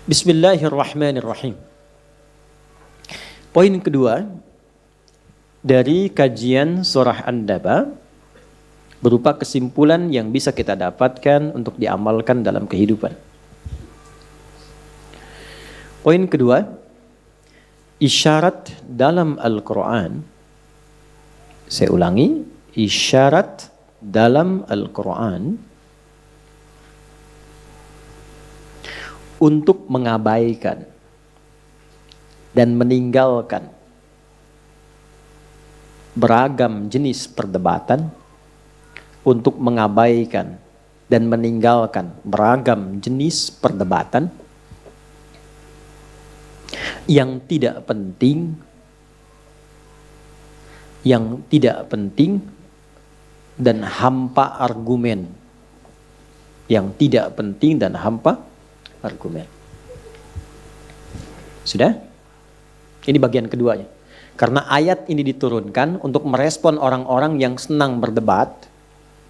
Bismillahirrahmanirrahim. Poin kedua dari kajian surah An-Naba berupa kesimpulan yang bisa kita dapatkan untuk diamalkan dalam kehidupan. Poin kedua, isyarat dalam Al-Quran. Saya ulangi, isyarat dalam Al-Quran untuk mengabaikan dan meninggalkan beragam jenis perdebatan, untuk mengabaikan dan meninggalkan beragam jenis perdebatan yang tidak penting, dan hampa argumen. Yang tidak penting dan hampa argumen. Sudah? Ini bagian keduanya. Karena ayat ini diturunkan untuk merespon orang-orang yang senang berdebat,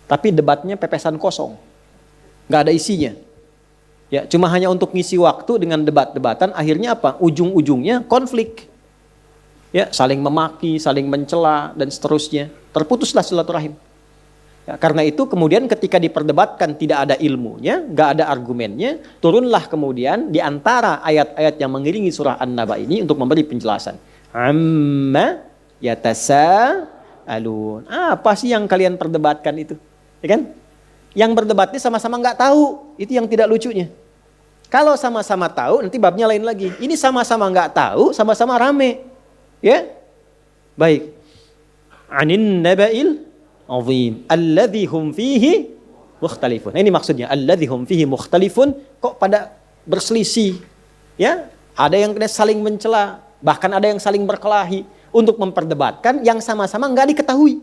tapi debatnya pepesan kosong. Gak ada isinya. Ya, cuma hanya untuk ngisi waktu dengan debat-debatan, akhirnya apa? Ujung-ujungnya konflik. Ya, saling memaki, saling mencela, dan seterusnya. Terputuslah silaturahim. Ya, karena itu kemudian ketika diperdebatkan tidak ada ilmunya, gak ada argumennya, turunlah kemudian di antara ayat-ayat yang mengiringi surah An-Naba ini untuk memberi penjelasan. Amma yatasa'alun. Apa sih yang kalian perdebatkan itu? Ya kan? Yang berdebatnya sama-sama gak tahu, itu yang tidak lucunya. Kalau sama-sama tahu, nanti babnya lain lagi. Ini sama-sama gak tahu, sama-sama rame. Ya? Baik. Anin naba'il azim alladzi hum fihi mukhtalifun. Nah, ini maksudnya alladzi hum fihi mukhtalifun, kok pada berselisih. Ya, ada yang saling mencela, bahkan ada yang saling berkelahi untuk memperdebatkan yang sama-sama enggak diketahui.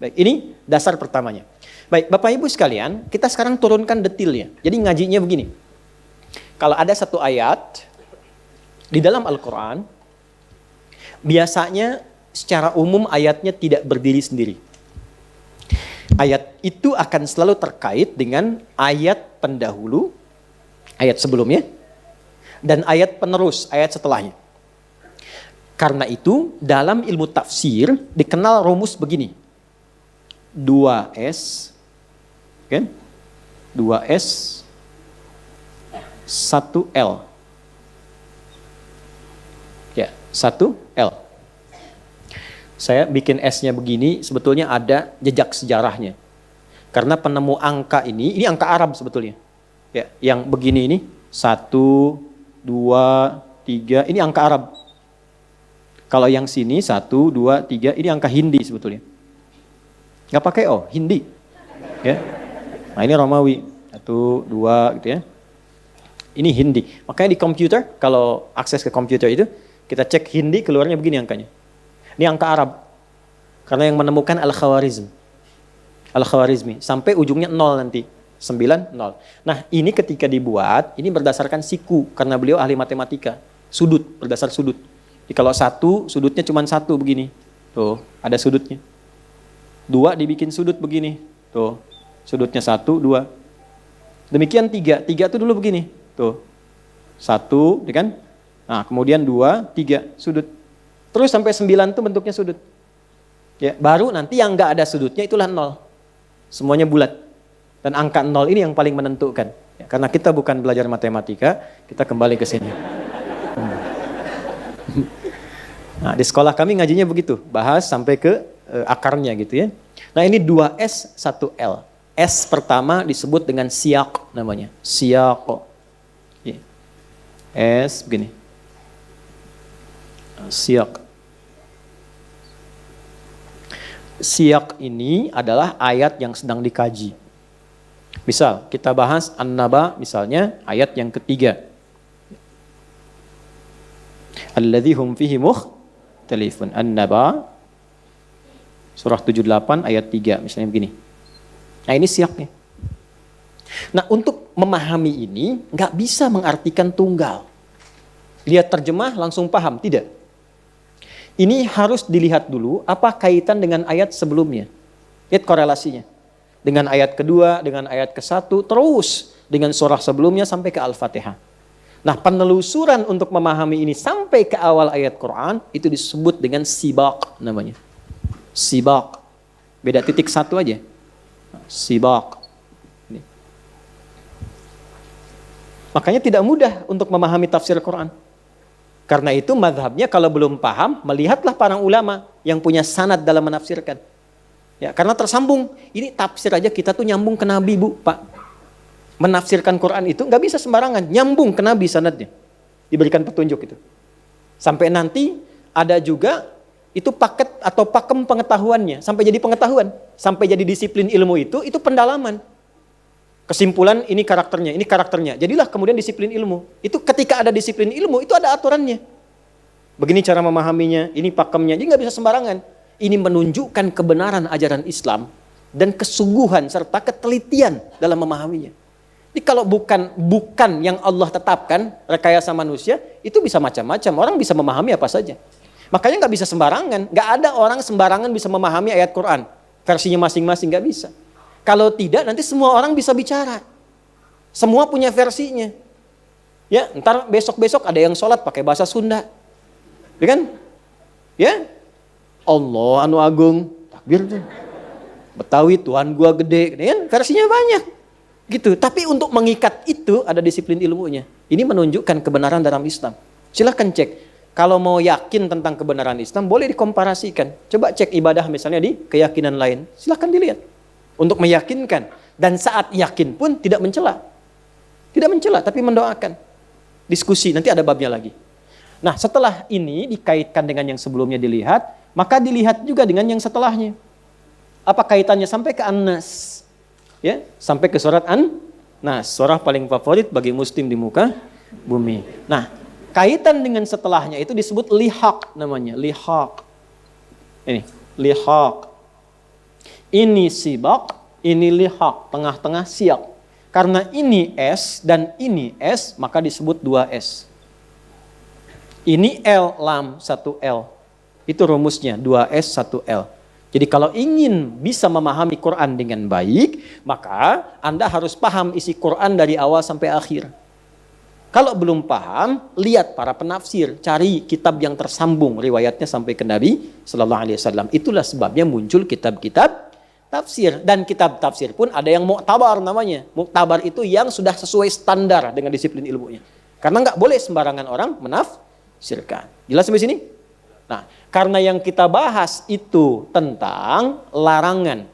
Baik, ini dasar pertamanya. Baik, Bapak Ibu sekalian, kita sekarang turunkan detailnya. Jadi ngajinya begini. Kalau ada satu ayat di dalam Al-Qur'an, biasanya secara umum ayatnya tidak berdiri sendiri. Ayat itu akan selalu terkait dengan ayat pendahulu, ayat sebelumnya, dan ayat penerus, ayat setelahnya. Karena itu dalam ilmu tafsir dikenal rumus begini. 2S, kan? 2S, 1L. Ya, 1L. Saya bikin S-nya begini, sebetulnya ada jejak sejarahnya. Karena penemu angka ini angka Arab sebetulnya. Ya, yang begini ini, 1, 2, 3, ini angka Arab. Kalau yang sini, 1, 2, 3, ini angka Hindi sebetulnya. Nggak pakai O, Hindi. Ya. Nah ini Romawi, 1, 2 gitu ya. Ini Hindi. Makanya di komputer, kalau akses ke komputer itu, kita cek Hindi, keluarnya begini angkanya. Ini angka Arab. Karena yang menemukan Al-Khawarizmi. Sampai ujungnya 0 nanti. 9, 0. Nah ini ketika dibuat, ini berdasarkan siku. Karena beliau ahli matematika. Sudut, berdasar sudut. Jadi kalau 1, sudutnya cuma 1 begini. Tuh, ada sudutnya. 2 dibikin sudut begini. Tuh, sudutnya 1, 2. Demikian 3. 3 itu dulu begini. Tuh, 1, ya kan? Nah kemudian 2, 3, sudut. Terus sampai 9 itu bentuknya sudut. Ya, baru nanti yang enggak ada sudutnya itulah 0. Semuanya bulat. Dan angka 0 ini yang paling menentukan. Ya, karena kita bukan belajar matematika, kita kembali ke sini. Nah, di sekolah kami ngajinya begitu, bahas sampai ke akarnya gitu ya. Nah, ini 2S, 1L. S pertama disebut dengan siyaq namanya. Siyaq. Ya. S begini. Siyaq. Siyaq ini adalah ayat yang sedang dikaji. Misal kita bahas An-Naba misalnya ayat yang ketiga. Alladzi hum fihi mukhtalifun. An-Naba surah 78 ayat 3 misalnya begini. Nah ini siyaqnya. Nah untuk memahami ini nggak bisa mengartikan tunggal. Lihat terjemah langsung paham, tidak. Ini harus dilihat dulu apa kaitan dengan ayat sebelumnya. Lihat korelasinya. Dengan ayat kedua, dengan ayat ke-1, terus dengan surah sebelumnya sampai ke Al-Fatihah. Nah, penelusuran untuk memahami ini sampai ke awal ayat Quran itu disebut dengan sibaq namanya. Sibaq. Beda titik satu aja. Sibaq. Ini. Makanya tidak mudah untuk memahami tafsir Quran. Karena itu mazhabnya kalau belum paham, melihatlah para ulama yang punya sanad dalam menafsirkan. Ya, karena tersambung. Ini tafsir aja kita tuh nyambung ke Nabi, Bu, Pak. Menafsirkan Quran itu nggak bisa sembarangan, nyambung ke Nabi sanadnya, diberikan petunjuk itu. Sampai nanti ada juga itu paket atau pakem pengetahuannya, sampai jadi pengetahuan, sampai jadi disiplin ilmu itu pendalaman. Kesimpulan ini karakternya, jadilah kemudian disiplin ilmu. Itu ketika ada disiplin ilmu itu ada aturannya. Begini cara memahaminya, ini pakemnya, jadi nggak bisa sembarangan. Ini menunjukkan kebenaran ajaran Islam dan kesungguhan serta ketelitian dalam memahaminya. Jadi kalau bukan yang Allah tetapkan, rekayasa manusia, itu bisa macam-macam. Orang bisa memahami apa saja. Makanya nggak bisa sembarangan. Nggak ada orang sembarangan bisa memahami ayat Quran. Versinya masing-masing nggak bisa. Kalau tidak, nanti semua orang bisa bicara. Semua punya versinya. Ya, ntar besok-besok ada yang sholat pakai bahasa Sunda. Ya kan? Ya, Allah anu agung, takbir tuh. Betawi Tuhan gua gede, kan? Versinya banyak. Gitu. Tapi untuk mengikat itu ada disiplin ilmunya. Ini menunjukkan kebenaran dalam Islam. Silahkan cek. Kalau mau yakin tentang kebenaran Islam, boleh dikomparasikan. Coba cek ibadah misalnya di keyakinan lain. Silahkan dilihat. Untuk meyakinkan. Dan saat yakin pun tidak mencela. Tidak mencela, tapi mendoakan. Diskusi, nanti ada babnya lagi. Nah, setelah ini dikaitkan dengan yang sebelumnya dilihat, maka dilihat juga dengan yang setelahnya. Apa kaitannya sampai ke An-Nas? Ya, sampai ke surat An-Nas, surah paling favorit bagi muslim di muka bumi. Nah, kaitan dengan setelahnya itu disebut lihaq namanya, lihaq. Ini, lihaq. Ini sibaq, ini lihaq, tengah-tengah siak. Karena ini S dan ini S, maka disebut 2S. Ini L, lam, 1L. Itu rumusnya, 2S, 1L. Jadi kalau ingin bisa memahami Quran dengan baik, maka Anda harus paham isi Quran dari awal sampai akhir. Kalau belum paham, lihat para penafsir, cari kitab yang tersambung riwayatnya sampai ke Nabi Sallallahu Alaihi Wasallam. Itulah sebabnya muncul kitab-kitab tafsir, dan kitab tafsir pun ada yang muktabar namanya. Muktabar itu yang sudah sesuai standar dengan disiplin ilmunya. Karena nggak boleh sembarangan orang menafsirkan. Jelas sampai sini? Nah, karena yang kita bahas itu tentang larangan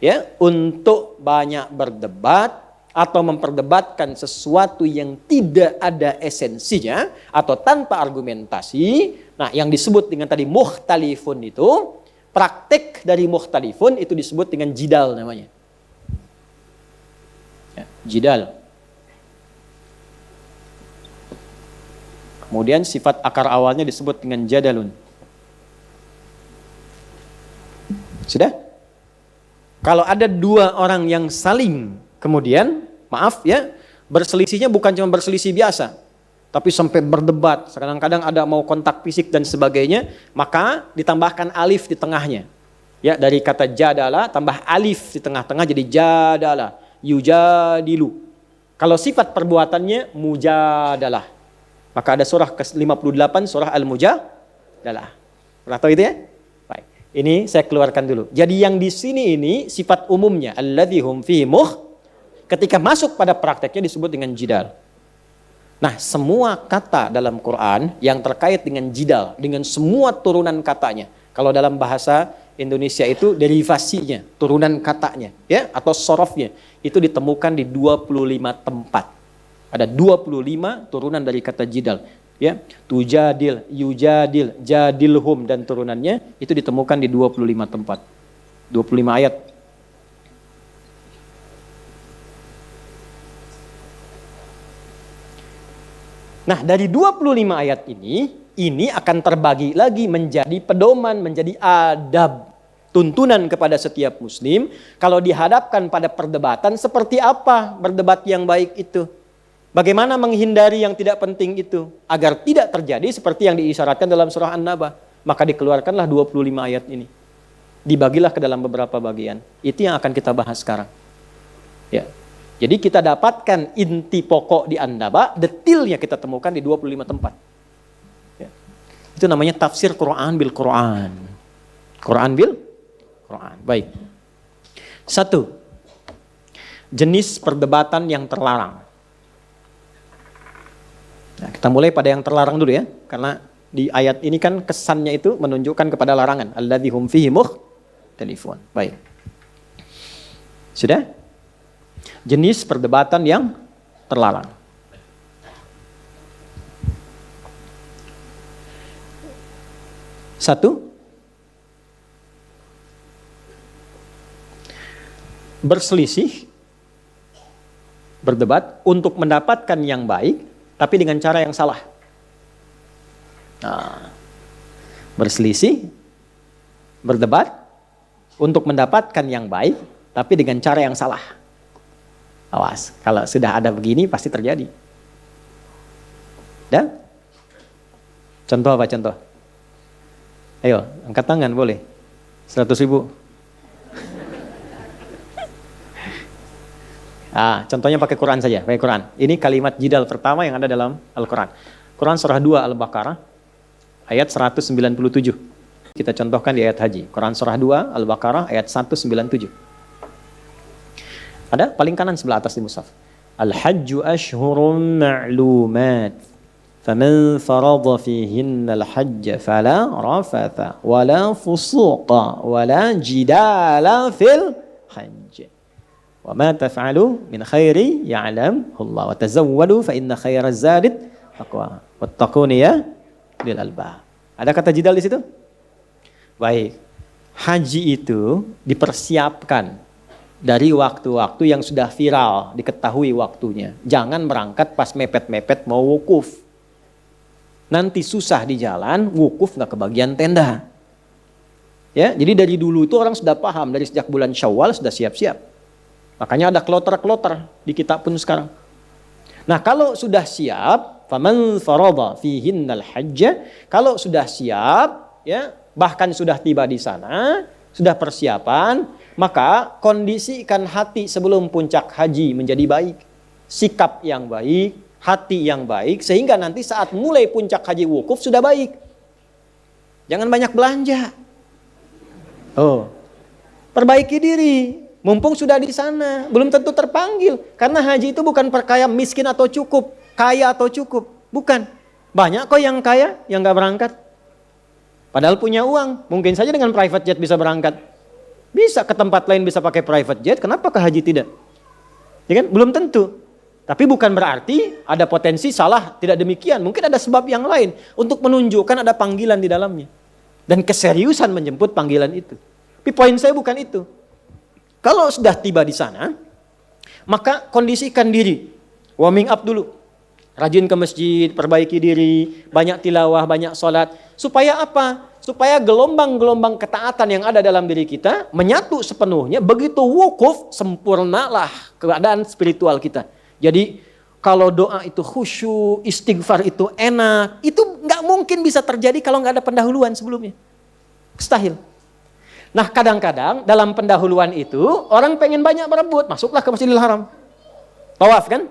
ya untuk banyak berdebat atau memperdebatkan sesuatu yang tidak ada esensinya atau tanpa argumentasi. Nah, yang disebut dengan tadi mukhtalifun itu, praktek dari mukhtalifun itu disebut dengan jidal namanya. Ya, jidal. Kemudian sifat akar awalnya disebut dengan jadalun. Sudah? Kalau ada dua orang yang saling kemudian, maaf ya, berselisihnya bukan cuma berselisih biasa, tapi sampai berdebat, kadang-kadang ada mau kontak fisik dan sebagainya, maka ditambahkan alif di tengahnya. Ya, dari kata jadala tambah alif di tengah-tengah jadi jadala, yujadilu. Kalau sifat perbuatannya mujadalah. Maka ada surah ke-58, surah Al-Mujadalah. Pernah tahu itu ya? Baik. Ini saya keluarkan dulu. Jadi yang di sini ini sifat umumnya alladzi hum fihi ketika masuk pada prakteknya disebut dengan jidal. Nah, semua kata dalam Quran yang terkait dengan jidal, dengan semua turunan katanya. Kalau dalam bahasa Indonesia itu derivasinya, turunan katanya, ya, atau sorofnya, itu ditemukan di 25 tempat. Ada 25 turunan dari kata jidal. Ya, tujadil, yujadil, jadilhum dan turunannya itu ditemukan di 25 tempat. 25 ayat. Nah, dari 25 ayat ini akan terbagi lagi menjadi pedoman, menjadi adab, tuntunan kepada setiap muslim. Kalau dihadapkan pada perdebatan, seperti apa berdebat yang baik itu? Bagaimana menghindari yang tidak penting itu? Agar tidak terjadi seperti yang diisyaratkan dalam surah An-Naba. Maka dikeluarkanlah 25 ayat ini. Dibagilah ke dalam beberapa bagian. Itu yang akan kita bahas sekarang. Ya. Jadi kita dapatkan inti pokok di An-Naba, detilnya kita temukan di 25 tempat. Ya. Itu namanya tafsir Quran bil Quran. Quran bil Quran. Baik. 1. Jenis perdebatan yang terlarang. Nah, kita mulai pada yang terlarang dulu ya, karena di ayat ini kan kesannya itu menunjukkan kepada larangan. Alladzi hum fihi mukhtalifun. Baik. Sudah? Jenis perdebatan yang terlarang. Satu, berselisih, berdebat untuk mendapatkan yang baik, tapi dengan cara yang salah. Nah, berselisih, berdebat untuk mendapatkan yang baik, tapi dengan cara yang salah. Awas, kalau sudah ada begini pasti terjadi. Dan contoh apa contoh? Ayo, angkat tangan boleh. 100.000. Contohnya pakai Quran saja, pakai Quran. Ini kalimat jidal pertama yang ada dalam Al-Quran. Quran surah 2 Al-Baqarah ayat 197. Kita contohkan di ayat haji. Quran surah 2 Al-Baqarah ayat 197. Ada paling kanan sebelah atas di mushaf. Al-hajju ashhurun ma'lumat. Faman farada fihinna al-hajja fala rafatha wala fusuqa wala jidala fil hajj. Wa ma taf'alu min khairi ya'lamhu Allah wa tazawwadu fa inna khairaz zadi taqwa wattaquni ya lil albab. Ada kata jidal di situ? Baik. Haji itu dipersiapkan dari waktu-waktu yang sudah viral, diketahui waktunya. Jangan berangkat pas mepet-mepet mau wukuf. Nanti susah di jalan, wukuf nggak kebagian tenda. Ya, jadi dari dulu itu orang sudah paham, dari sejak bulan Syawal sudah siap-siap. Makanya ada kloter-kloter di kita pun sekarang. Nah, kalau sudah siap, faman farada fihinnal hajja, kalau sudah siap, ya, bahkan sudah tiba di sana, sudah persiapan, maka kondisikan hati sebelum puncak haji menjadi baik. Sikap yang baik, hati yang baik, sehingga nanti saat mulai puncak haji wukuf sudah baik. Jangan banyak belanja. Perbaiki diri. Mumpung sudah di sana, belum tentu terpanggil. Karena haji itu bukan perkara miskin atau cukup, kaya atau cukup. Bukan. Banyak kok yang kaya, yang gak berangkat. Padahal punya uang, mungkin saja dengan private jet bisa berangkat. Bisa ke tempat lain bisa pakai private jet, kenapa ke haji tidak? Ya kan? Belum tentu. Tapi bukan berarti ada potensi salah, tidak demikian. Mungkin ada sebab yang lain untuk menunjukkan ada panggilan di dalamnya. Dan keseriusan menjemput panggilan itu. Tapi poin saya bukan itu. Kalau sudah tiba di sana, maka kondisikan diri. Warming up dulu. Rajin ke masjid, perbaiki diri, banyak tilawah, banyak sholat. Supaya apa? Supaya gelombang-gelombang ketaatan yang ada dalam diri kita menyatu sepenuhnya. Begitu wukuf, sempurnalah keadaan spiritual kita. Jadi kalau doa itu khusyuk, istighfar itu enak, itu nggak mungkin bisa terjadi kalau nggak ada pendahuluan sebelumnya. Mustahil. Nah, kadang-kadang dalam pendahuluan itu orang pengen banyak berebut, masuklah ke Masjidil Haram. Tawaf kan?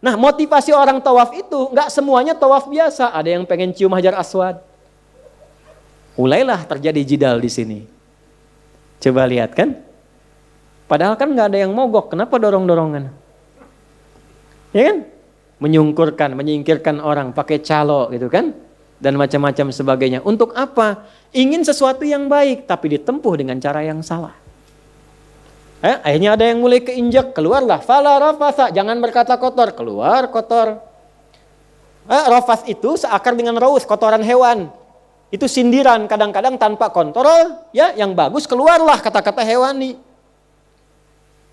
Nah, motivasi orang tawaf itu nggak semuanya tawaf biasa. Ada yang pengen cium Hajar Aswad. Mulailah terjadi jidal di sini. Coba lihat kan? Padahal kan nggak ada yang mogok. Kenapa dorong-dorongan? Ya kan? Menyungkurkan, menyingkirkan orang, pakai calo gitu kan? Dan macam-macam sebagainya. Untuk apa? Ingin sesuatu yang baik, tapi ditempuh dengan cara yang salah. Akhirnya ada yang mulai keinjak, keluarlah. Fala rafatha, jangan berkata kotor, keluar kotor. Rafas itu seakar dengan raus, kotoran hewan. Itu sindiran, kadang-kadang tanpa kontrol, ya, yang bagus keluarlah kata-kata hewani.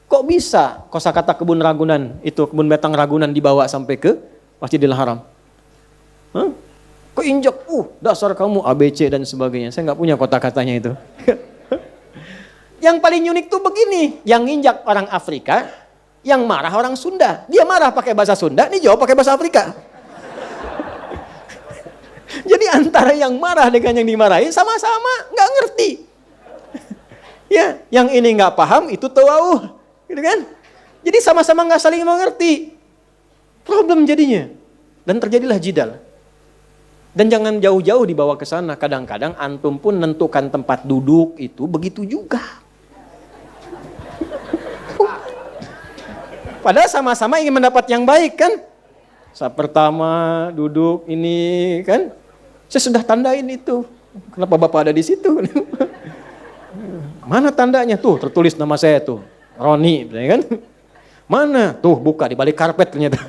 Kok bisa kosakata kebun Ragunan, itu kebun betang Ragunan dibawa sampai ke Masjidil Haram? Kok injak, dasar kamu ABC dan sebagainya. Saya nggak punya kata-katanya itu. Yang paling unik tuh begini, yang injak orang Afrika, yang marah orang Sunda. Dia marah pakai bahasa Sunda, ini jawab pakai bahasa Afrika. Jadi antara yang marah dengan yang dimarahin sama-sama nggak ngerti. Ya, yang ini nggak paham itu tawauh, gitu kan? Jadi sama-sama nggak saling mengerti. Problem jadinya. Dan terjadilah jidal. Dan jangan jauh-jauh dibawa ke sana. Kadang-kadang antum pun menentukan tempat duduk itu begitu juga. Padahal sama-sama ingin mendapat yang baik kan. Saat pertama duduk ini kan. Saya sudah tandain itu. Kenapa Bapak ada di situ? Mana tandanya? Tuh tertulis nama saya tuh. Roni, kan? Mana? Tuh buka di balik karpet ternyata.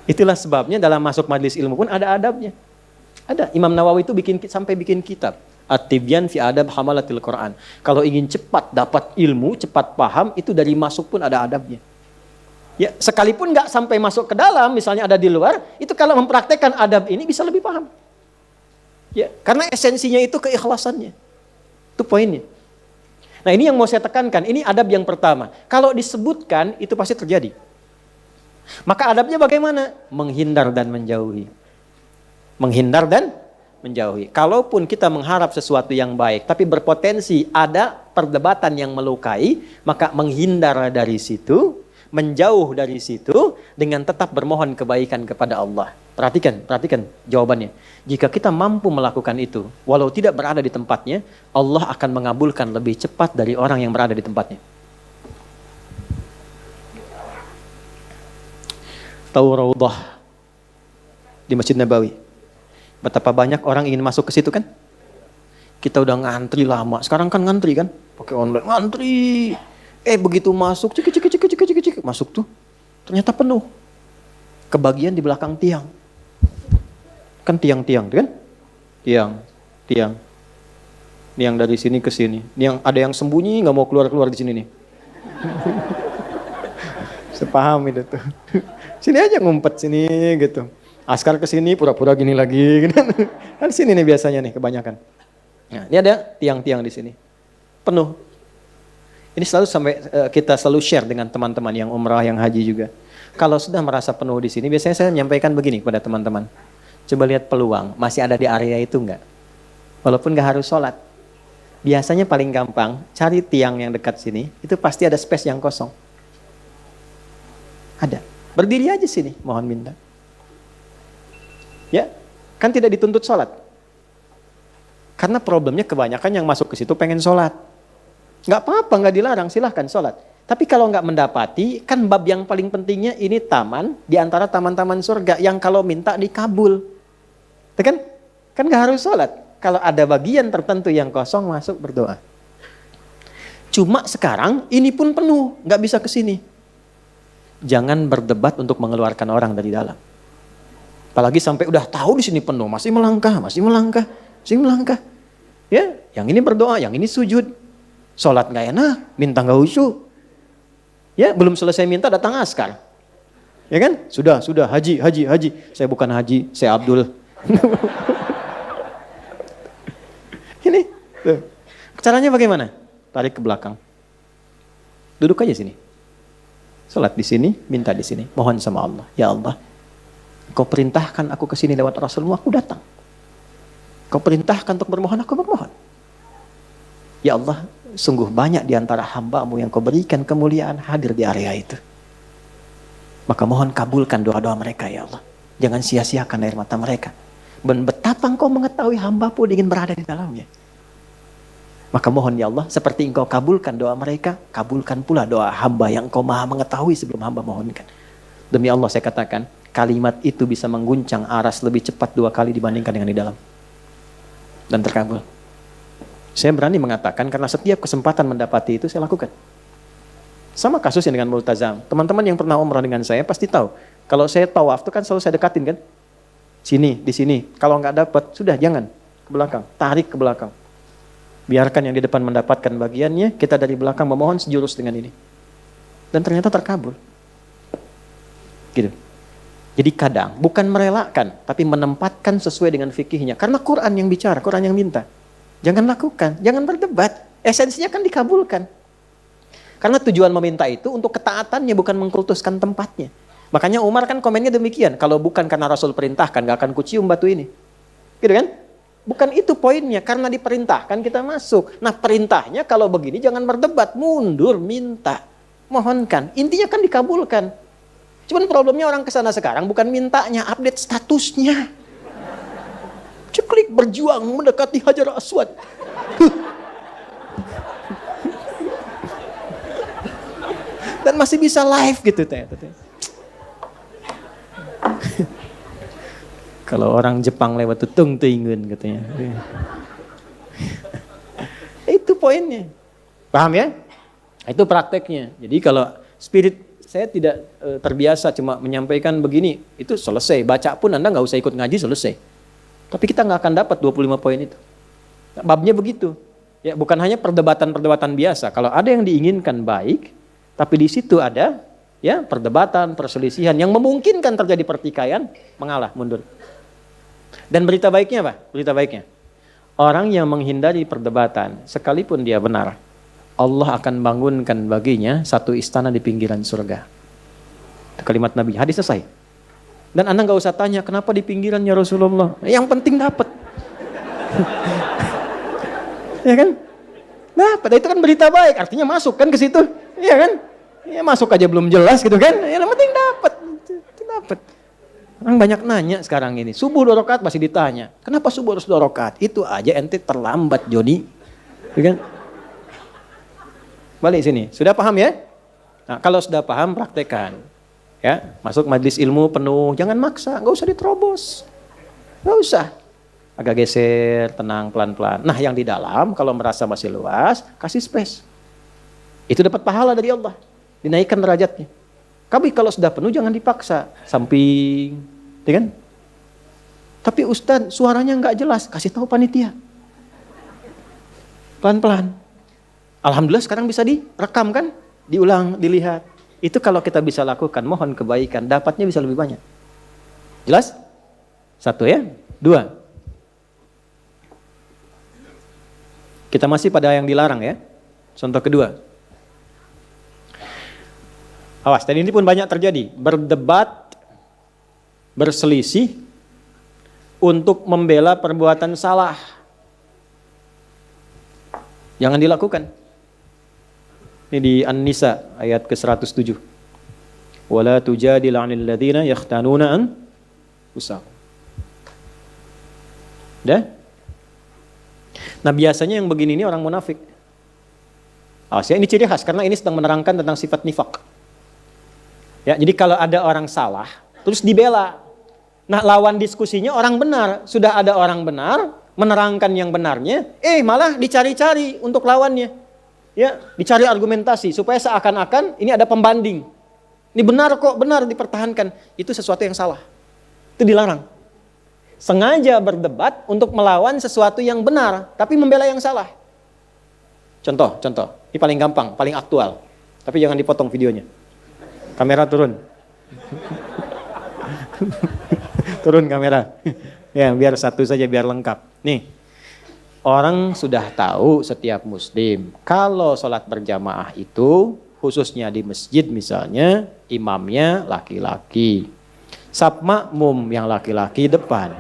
Itulah sebabnya dalam masuk majelis ilmu pun ada adabnya. Ada. Imam Nawawi itu sampai bikin kitab. At-Tibyan fi adab hamalatil Quran. Kalau ingin cepat dapat ilmu, cepat paham, itu dari masuk pun ada adabnya. Ya, sekalipun nggak sampai masuk ke dalam, misalnya ada di luar, itu kalau mempraktekkan adab ini bisa lebih paham. Ya, karena esensinya itu keikhlasannya. Itu poinnya. Nah, ini yang mau saya tekankan, ini adab yang pertama. Kalau disebutkan, itu pasti terjadi. Maka adabnya bagaimana? Menghindar dan menjauhi. Menghindar dan menjauhi. Kalaupun kita mengharap sesuatu yang baik, tapi berpotensi ada perdebatan yang melukai, maka menghindar dari situ, menjauh dari situ, dengan tetap bermohon kebaikan kepada Allah. Perhatikan jawabannya. Jika kita mampu melakukan itu, walau tidak berada di tempatnya, Allah akan mengabulkan lebih cepat dari orang yang berada di tempatnya. Tahu Raudhah di Masjid Nabawi? Betapa banyak orang ingin masuk ke situ kan? Kita udah ngantri lama. Sekarang kan ngantri kan? Pakai online ngantri. Begitu masuk, cik, masuk tuh. Ternyata penuh. Kebagian di belakang tiang. Kan tiang-tiang kan? Tiang. Tiang dari sini ke sini. Ada yang sembunyi nggak mau keluar di sini nih. Sepaham itu tuh. Sini aja ngumpet sini gitu. Askar ke sini pura-pura gini lagi gitu. Kan sini nih biasanya nih kebanyakan. Nah, ini ada tiang-tiang di sini. Penuh. Ini kita selalu share dengan teman-teman yang umrah, yang haji juga. Kalau sudah merasa penuh di sini, biasanya saya menyampaikan begini kepada teman-teman. Coba lihat peluang, masih ada di area itu enggak? Walaupun enggak harus sholat. Biasanya paling gampang, cari tiang yang dekat sini, itu pasti ada space yang kosong. Ada. Berdiri aja sini, mohon minta. Ya, kan tidak dituntut sholat. Karena problemnya kebanyakan yang masuk ke situ pengen sholat. Nggak apa-apa, nggak dilarang, silahkan sholat. Tapi kalau nggak mendapati, kan bab yang paling pentingnya ini taman, di antara taman-taman surga, yang kalau minta dikabul. Kan nggak harus sholat. Kalau ada bagian tertentu yang kosong, masuk berdoa. Cuma sekarang, ini pun penuh, nggak bisa ke sini. Jangan berdebat untuk mengeluarkan orang dari dalam. Apalagi sampai udah tahu di sini penuh, masih melangkah. Ya, yang ini berdoa, yang ini sujud. Sholat nggak enak, minta nggak khusyuk. Ya, belum selesai minta datang askar. Ya kan? Sudah, haji. Saya bukan haji, saya Abdul. Ini, tuh. Caranya bagaimana? Tarik ke belakang. Duduk aja sini. Sholat di sini, minta di sini. Mohon sama Allah. Ya Allah, Kau perintahkan aku ke sini lewat Rasulmu, aku datang. Kau perintahkan untuk bermohon, aku bermohon. Ya Allah, sungguh banyak di antara hamba-Mu yang Kau berikan kemuliaan hadir di area itu. Maka mohon kabulkan doa-doa mereka ya Allah. Jangan sia-siakan air mata mereka. Dan betapa Engkau mengetahui hamba pun ingin berada di dalamnya. Maka mohon ya Allah, seperti Engkau kabulkan doa mereka, kabulkan pula doa hamba yang Engkau maha mengetahui sebelum hamba mohonkan. Demi Allah saya katakan, kalimat itu bisa mengguncang aras lebih cepat 2 kali dibandingkan dengan di dalam. Dan terkabul. Saya berani mengatakan karena setiap kesempatan mendapati itu saya lakukan. Sama kasusnya dengan multazam. Teman-teman yang pernah umrah dengan saya pasti tahu. Kalau saya tawaf itu kan selalu saya dekatin kan. Sini, di sini. Kalau nggak dapat, sudah jangan. Ke belakang, tarik ke belakang. Biarkan yang di depan mendapatkan bagiannya, kita dari belakang memohon sejurus dengan ini. Dan ternyata terkabul. Gitu. Jadi kadang, bukan merelakan, tapi menempatkan sesuai dengan fikihnya. Karena Quran yang bicara, Quran yang minta. Jangan lakukan, jangan berdebat. Esensinya kan dikabulkan. Karena tujuan meminta itu untuk ketaatannya, bukan mengkultuskan tempatnya. Makanya Umar kan komennya demikian. Kalau bukan karena Rasul perintahkan, gak akan kucium batu ini. Gitu kan? Bukan itu poinnya, karena diperintahkan kita masuk. Nah perintahnya kalau begini jangan berdebat, mundur, minta, mohonkan. Intinya kan dikabulkan. Cuman problemnya orang kesana sekarang bukan mintanya, update statusnya. Ceklik berjuang mendekati Hajar Aswad. Dan masih bisa live gitu teh. Kalau orang Jepang lewat tutung tuingun katanya. Itu poinnya. Paham ya? Itu prakteknya. Jadi kalau spirit saya tidak terbiasa cuma menyampaikan begini, itu selesai. Baca pun Anda nggak usah ikut ngaji, selesai. Tapi kita nggak akan dapat 25 poin itu. Babnya begitu. Ya, bukan hanya perdebatan-perdebatan biasa. Kalau ada yang diinginkan baik, tapi di situ ada ya perdebatan, perselisihan yang memungkinkan terjadi pertikaian, mengalah, mundur. Dan berita baiknya apa? Berita baiknya, orang yang menghindari perdebatan, sekalipun dia benar, Allah akan bangunkan baginya satu istana di pinggiran surga. Itu kalimat Nabi, hadis selesai. Dan Anda nggak usah tanya, kenapa di pinggirannya Rasulullah? Yang penting dapat. Ya kan? Dapat, itu kan berita baik, artinya masuk kan ke situ. Iya kan? Ya masuk aja belum jelas gitu kan? Yang penting dapat. Dapat. Orang banyak nanya sekarang ini, subuh 2 rakaat masih ditanya. Kenapa subuh harus 2 rakaat? Itu aja ente terlambat, Joni. Ya kan? Balik sini, sudah paham ya? Nah, kalau sudah paham praktekkan. Ya, masuk majelis ilmu penuh, jangan maksa, nggak usah diterobos. Nggak usah. Agak geser, tenang, pelan-pelan. Nah, yang di dalam kalau merasa masih luas, kasih space. Itu dapat pahala dari Allah. Dinaikkan derajatnya. Tapi kalau sudah penuh jangan dipaksa. Samping, ya kan? Tapi Ustadz suaranya nggak jelas, kasih tahu panitia. Pelan-pelan. Alhamdulillah sekarang bisa direkam kan? Diulang, dilihat. Itu kalau kita bisa lakukan, mohon kebaikan, dapatnya bisa lebih banyak. Jelas? 1 ya. 2. Kita masih pada yang dilarang ya. Contoh kedua. Awas, dan ini pun banyak terjadi. Berdebat, berselisih untuk membela perbuatan salah. Jangan dilakukan. Ini di An-Nisa ayat ke-107. Wala tujadil 'anil ladzina yakhtanuna anfusahum. Dah? Nah, biasanya yang begini ini orang munafik. Ya, ini ciri khas karena ini sedang menerangkan tentang sifat nifak. Ya, jadi kalau ada orang salah, terus dibela. Nah, lawan diskusinya orang benar. Sudah ada orang benar, menerangkan yang benarnya, malah dicari-cari untuk lawannya. Ya, dicari argumentasi supaya seakan-akan ini ada pembanding. Ini benar kok, benar dipertahankan. Itu sesuatu yang salah. Itu dilarang. Sengaja berdebat untuk melawan sesuatu yang benar, tapi membela yang salah. Contoh. Ini paling gampang, paling aktual. Tapi jangan dipotong videonya. Kamera turun. Turun kamera. Ya, biar satu saja, biar lengkap. Nih, orang sudah tahu setiap muslim, kalau sholat berjamaah itu, khususnya di masjid misalnya, imamnya laki-laki. Saf makmum yang laki-laki depan.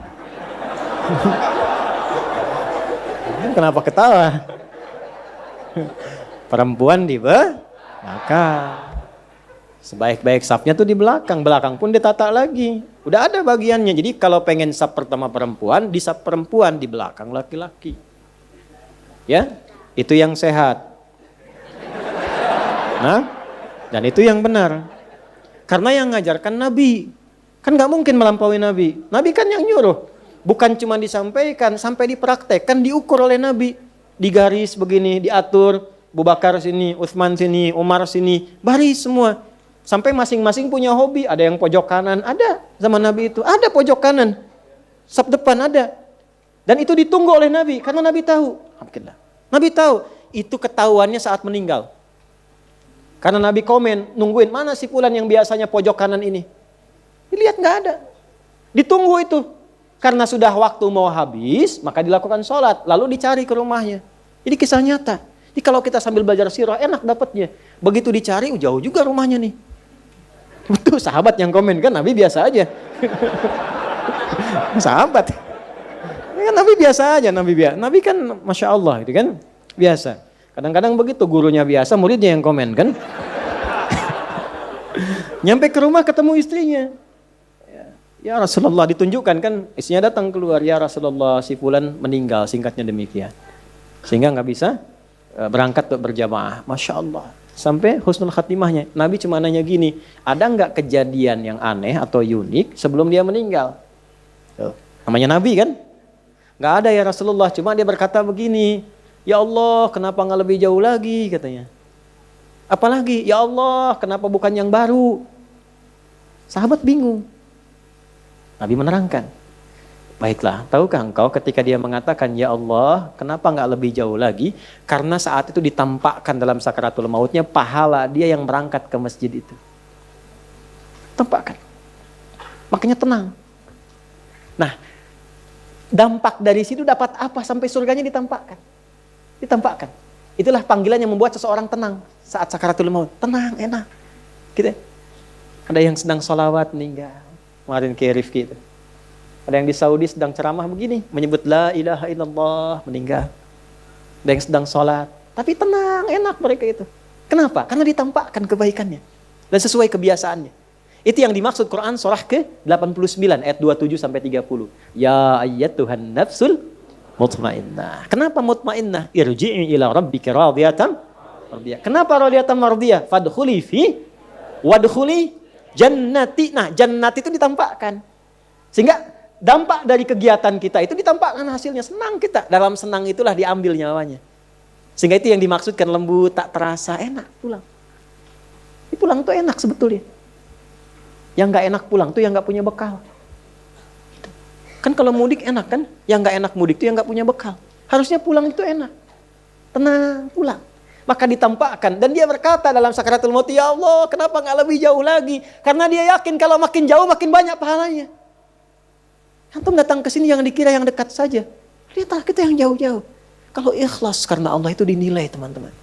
Kenapa ketawa? Perempuan di belakang. Sebaik-baik safnya tuh di belakang. Belakang pun ditata lagi. Udah ada bagiannya. Jadi kalau pengen saf pertama perempuan, di saf perempuan, di belakang laki-laki. Ya, itu yang sehat. Nah, dan itu yang benar. Karena yang ngajarkan Nabi. Kan gak mungkin melampaui Nabi. Nabi kan yang nyuruh. Bukan cuma disampaikan, sampai dipraktekkan, diukur oleh Nabi. Digaris begini, diatur. Abu Bakar sini, Utsman sini, Umar sini. Baris semua. Sampai masing-masing punya hobi. Ada yang pojok kanan, ada zaman Nabi itu. Ada pojok kanan. Saf depan ada. Dan itu ditunggu oleh Nabi. Karena Nabi tahu. Nabi tahu. Itu ketahuannya saat meninggal. Karena Nabi komen, nungguin mana si fulan yang biasanya pojok kanan ini. Dilihat gak ada. Ditunggu itu. Karena sudah waktu mau habis, maka dilakukan sholat. Lalu dicari ke rumahnya. Jadi kisah nyata. Jadi kalau kita sambil belajar sirah, enak dapatnya. Begitu dicari, jauh juga rumahnya nih. Betul, sahabat yang komen kan, Nabi biasa aja. Sahabat. Kan Nabi biasa aja, Nabi biasa. Nabi kan Masya Allah gitu kan, biasa. Kadang-kadang begitu gurunya biasa, muridnya yang komen kan. Nyampe ke rumah ketemu istrinya. Ya Rasulullah, ditunjukkan kan, istrinya datang keluar, ya Rasulullah si fulan meninggal, singkatnya demikian. Sehingga nggak bisa berangkat untuk berjamaah. Masya Allah. Sampai husnul khatimahnya. Nabi cuma nanya gini, ada nggak kejadian yang aneh atau unik sebelum dia meninggal? Tuh, namanya Nabi kan? Nggak ada ya Rasulullah, cuma dia berkata begini, ya Allah kenapa nggak lebih jauh lagi katanya. Apalagi, ya Allah kenapa bukan yang baru? Sahabat bingung. Nabi menerangkan, baiklah, tahukah engkau ketika dia mengatakan, ya Allah kenapa nggak lebih jauh lagi? Karena saat itu ditampakkan dalam sakaratul mautnya pahala dia yang berangkat ke masjid itu. Tampakkan. Makanya tenang. Nah, dampak dari situ dapat apa sampai surganya ditampakkan? Ditampakkan. Itulah panggilan yang membuat seseorang tenang saat sakaratul maut. Tenang, enak. Gitu. Ada yang sedang sholawat meninggal. Kemarin ke Rifki itu. Ada yang di Saudi sedang ceramah begini, menyebut la ilaha illallah, meninggal. Ada yang sedang sholat, tapi tenang, enak mereka itu. Kenapa? Karena ditampakkan kebaikannya dan sesuai kebiasaannya. Itu yang dimaksud Quran surah ke-89 ayat 27 sampai 30. Ya ayyatuhan nafsul mutmainnah. Kenapa mutmainnah? Irji'i ila rabbika radiyatan mardiyah. Kenapa radiyatan mardiyah? Fadkhuli fi wadkhuli jannati. Nah, jannati itu ditampakkan. Sehingga dampak dari kegiatan kita itu ditampakkan hasilnya. Senang kita. Dalam senang itulah diambil nyawanya. Sehingga itu yang dimaksudkan lembut, tak terasa, enak pulang. Pulang tuh enak sebetulnya. Yang gak enak pulang tuh yang gak punya bekal. Kan kalau mudik enak kan? Yang gak enak mudik tuh yang gak punya bekal. Harusnya pulang itu enak. Tenang, pulang. Maka ditampakkan. Dan dia berkata dalam sakaratul maut, ya Allah kenapa gak lebih jauh lagi? Karena dia yakin kalau makin jauh makin banyak pahalanya. Antum datang ke sini yang dikira yang dekat saja. Lihatlah kita yang jauh-jauh. Kalau ikhlas karena Allah itu dinilai teman-teman.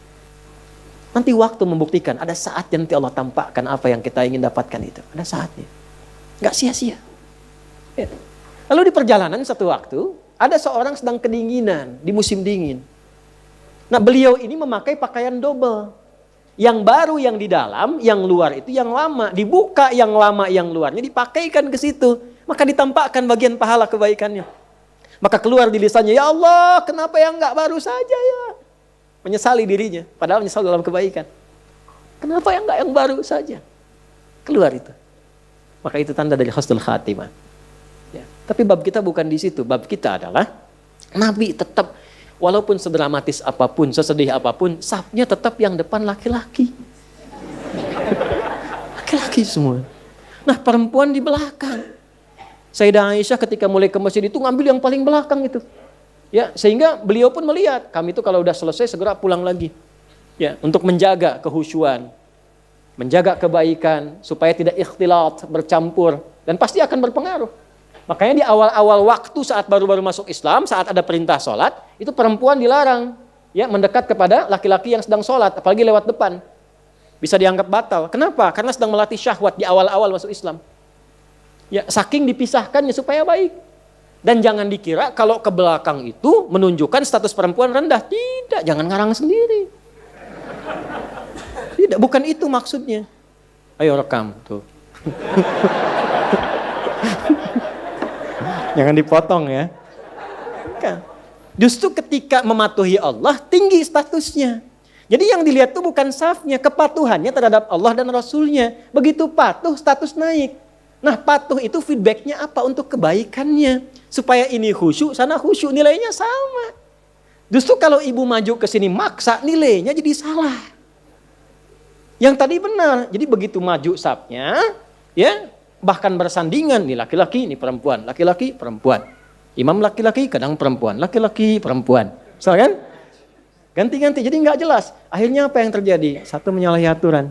Nanti waktu membuktikan, ada saatnya nanti Allah tampakkan apa yang kita ingin dapatkan itu. Ada saatnya. Gak sia-sia. Ya. Lalu di perjalanan satu waktu, ada seorang sedang kedinginan di musim dingin. Nah beliau ini memakai pakaian double. Yang baru yang di dalam, yang luar itu yang lama. Dibuka yang lama yang luarnya, dipakaikan ke situ. Maka ditampakkan bagian pahala kebaikannya. Maka keluar di lisannya, ya Allah kenapa yang gak baru saja ya? Menyesali dirinya, padahal menyesal dalam kebaikan. Kenapa yang enggak yang baru saja? Keluar itu. Maka itu tanda dari husnul khatimah. Ya. Tapi bab kita bukan di situ. Bab kita adalah Nabi tetap walaupun sedramatis apapun, sesedih apapun, safnya tetap yang depan laki-laki. Laki-laki semua. Nah perempuan di belakang. Sayyidah Aisyah ketika mulai ke masjid itu ngambil yang paling belakang itu. Ya, sehingga beliau pun melihat kami itu kalau udah selesai segera pulang lagi. Ya, untuk menjaga kehusyuan, menjaga kebaikan supaya tidak ikhtilat, bercampur dan pasti akan berpengaruh. Makanya di awal-awal waktu saat baru-baru masuk Islam, saat ada perintah sholat, itu perempuan dilarang ya mendekat kepada laki-laki yang sedang sholat, apalagi lewat depan. Bisa dianggap batal. Kenapa? Karena sedang melatih syahwat di awal-awal masuk Islam. Ya, saking dipisahkannya supaya baik. Dan jangan dikira kalau ke belakang itu menunjukkan status perempuan rendah. Tidak, jangan ngarang sendiri. Tidak, bukan itu maksudnya. Ayo rekam tuh. Jangan dipotong ya. Bukan. Justru ketika mematuhi Allah, tinggi statusnya. Jadi yang dilihat itu bukan safnya, kepatuhannya terhadap Allah dan Rasulnya. Begitu patuh, status naik. Nah patuh itu feedbacknya apa untuk kebaikannya. Supaya ini khusyuk, sana khusyuk, nilainya sama. Justru kalau ibu maju ke sini maksa, nilainya jadi salah. Yang tadi benar, jadi begitu maju safnya, ya bahkan bersandingan, nih laki-laki, nih perempuan, laki-laki, perempuan. Imam laki-laki, kadang perempuan, laki-laki, perempuan. Soalnya kan? Ganti-ganti, jadi nggak jelas. Akhirnya apa yang terjadi? Satu menyalahi aturan.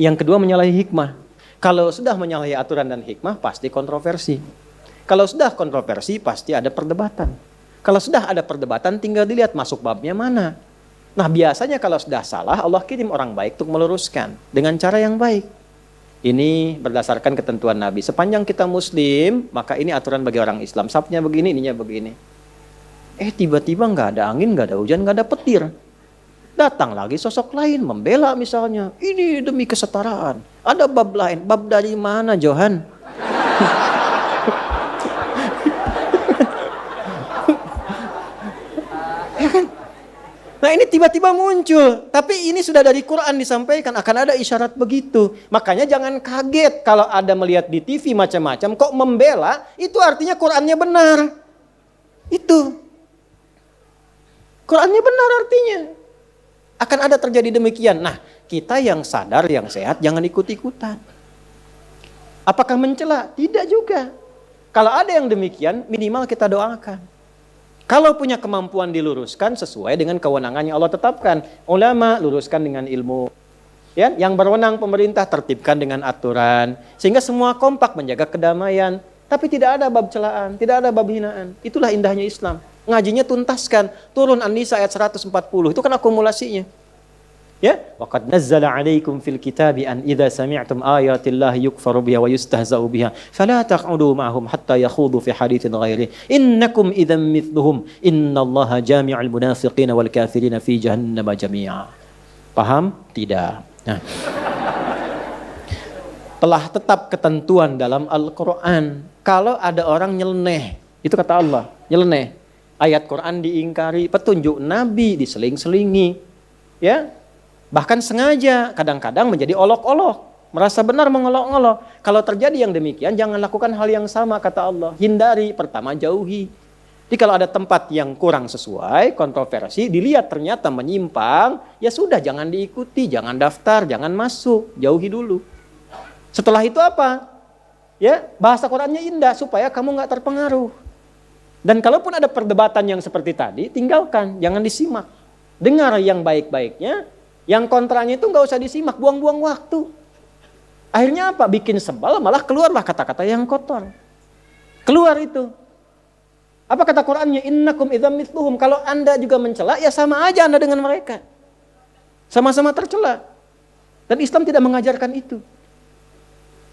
Yang kedua menyalahi hikmah. Kalau sudah menyalahi aturan dan hikmah, pasti kontroversi. Kalau sudah kontroversi, pasti ada perdebatan. Kalau sudah ada perdebatan, tinggal dilihat masuk babnya mana. Nah biasanya kalau sudah salah, Allah kirim orang baik untuk meluruskan. Dengan cara yang baik. Ini berdasarkan ketentuan Nabi. Sepanjang kita Muslim, maka ini aturan bagi orang Islam. Safnya begini, ininya begini. Tiba-tiba nggak ada angin, nggak ada hujan, nggak ada petir. Datang lagi sosok lain membela misalnya. Ini demi kesetaraan. Ada bab lain. Bab dari mana, Johan? Ya kan? Nah ini tiba-tiba muncul. Tapi ini sudah dari Quran disampaikan. Akan ada isyarat begitu. Makanya jangan kaget kalau ada melihat di TV macam-macam. Kok membela, itu artinya Qurannya benar. Itu. Qurannya benar artinya. Akan ada terjadi demikian. Nah kita yang sadar, yang sehat, jangan ikut-ikutan. Apakah mencela? Tidak juga. Kalau ada yang demikian, minimal kita doakan. Kalau punya kemampuan diluruskan sesuai dengan kewenangan yang Allah tetapkan. Ulama luruskan dengan ilmu. Ya, yang berwenang pemerintah tertibkan dengan aturan. Sehingga semua kompak menjaga kedamaian. Tapi tidak ada bab celaan, tidak ada bab hinaan. Itulah indahnya Islam. Ngajinya tuntaskan. Turun An-Nisa ayat 140. Itu kan akumulasinya. Ya, waqad nazzala 'alaikum fil kitabi an idza sami'tum ayatillahi yukfaru biha wa yustahza'u biha fala taq'udu ma'ahum hatta yakhudu fi haditsin ghairi innakum idzan mithluhum innallaha jami'ul munafiqina wal kafirina fi jahannam jami'a. Paham? Tidak. Nah. Telah tetap ketentuan dalam Al-Qur'an. Kalau ada orang nyeleneh, itu kata Allah, nyeleneh. Ayat Quran diingkari, petunjuk Nabi diseling-selingi. Ya? Bahkan sengaja, kadang-kadang menjadi olok-olok. Merasa benar mengolok-olok. Kalau terjadi yang demikian, jangan lakukan hal yang sama, kata Allah. Hindari, pertama jauhi. Jadi kalau ada tempat yang kurang sesuai, kontroversi, dilihat ternyata menyimpang, ya sudah jangan diikuti, jangan daftar, jangan masuk, jauhi dulu. Setelah itu apa? Ya, bahasa Qurannya indah, supaya kamu nggak terpengaruh. Dan kalaupun ada perdebatan yang seperti tadi, tinggalkan, jangan disimak. Dengar yang baik-baiknya. Yang kontranya itu nggak usah disimak, buang-buang waktu. Akhirnya apa? Bikin sebal, malah keluarlah kata-kata yang kotor. Keluar itu. Apa kata Qurannya? Innakum idzam mithluhum. Kalau Anda juga mencela, ya sama aja Anda dengan mereka. Sama-sama tercela. Dan Islam tidak mengajarkan itu.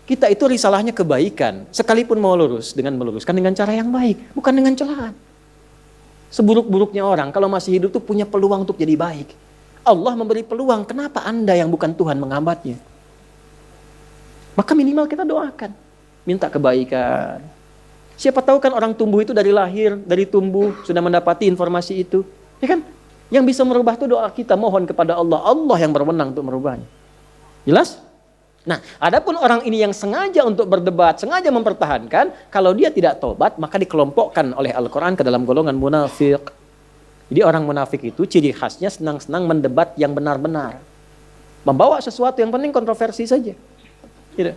Kita itu risalahnya kebaikan. Sekalipun mau lurus, dengan meluruskan dengan cara yang baik. Bukan dengan celaan. Seburuk-buruknya orang, kalau masih hidup tuh punya peluang untuk jadi baik. Allah memberi peluang, kenapa Anda yang bukan Tuhan menghambatnya? Maka minimal kita doakan. Minta kebaikan. Siapa tahu kan orang tumbuh itu dari lahir, dari tumbuh, sudah mendapati informasi itu. Ya kan? Yang bisa merubah itu doa kita, mohon kepada Allah. Allah yang berwenang untuk merubahnya. Jelas? Nah, adapun orang ini yang sengaja untuk berdebat, sengaja mempertahankan, kalau dia tidak tobat, maka dikelompokkan oleh Al-Quran ke dalam golongan munafik. Jadi orang munafik itu ciri khasnya senang-senang mendebat yang benar-benar. Membawa sesuatu yang penting kontroversi saja. Gitu.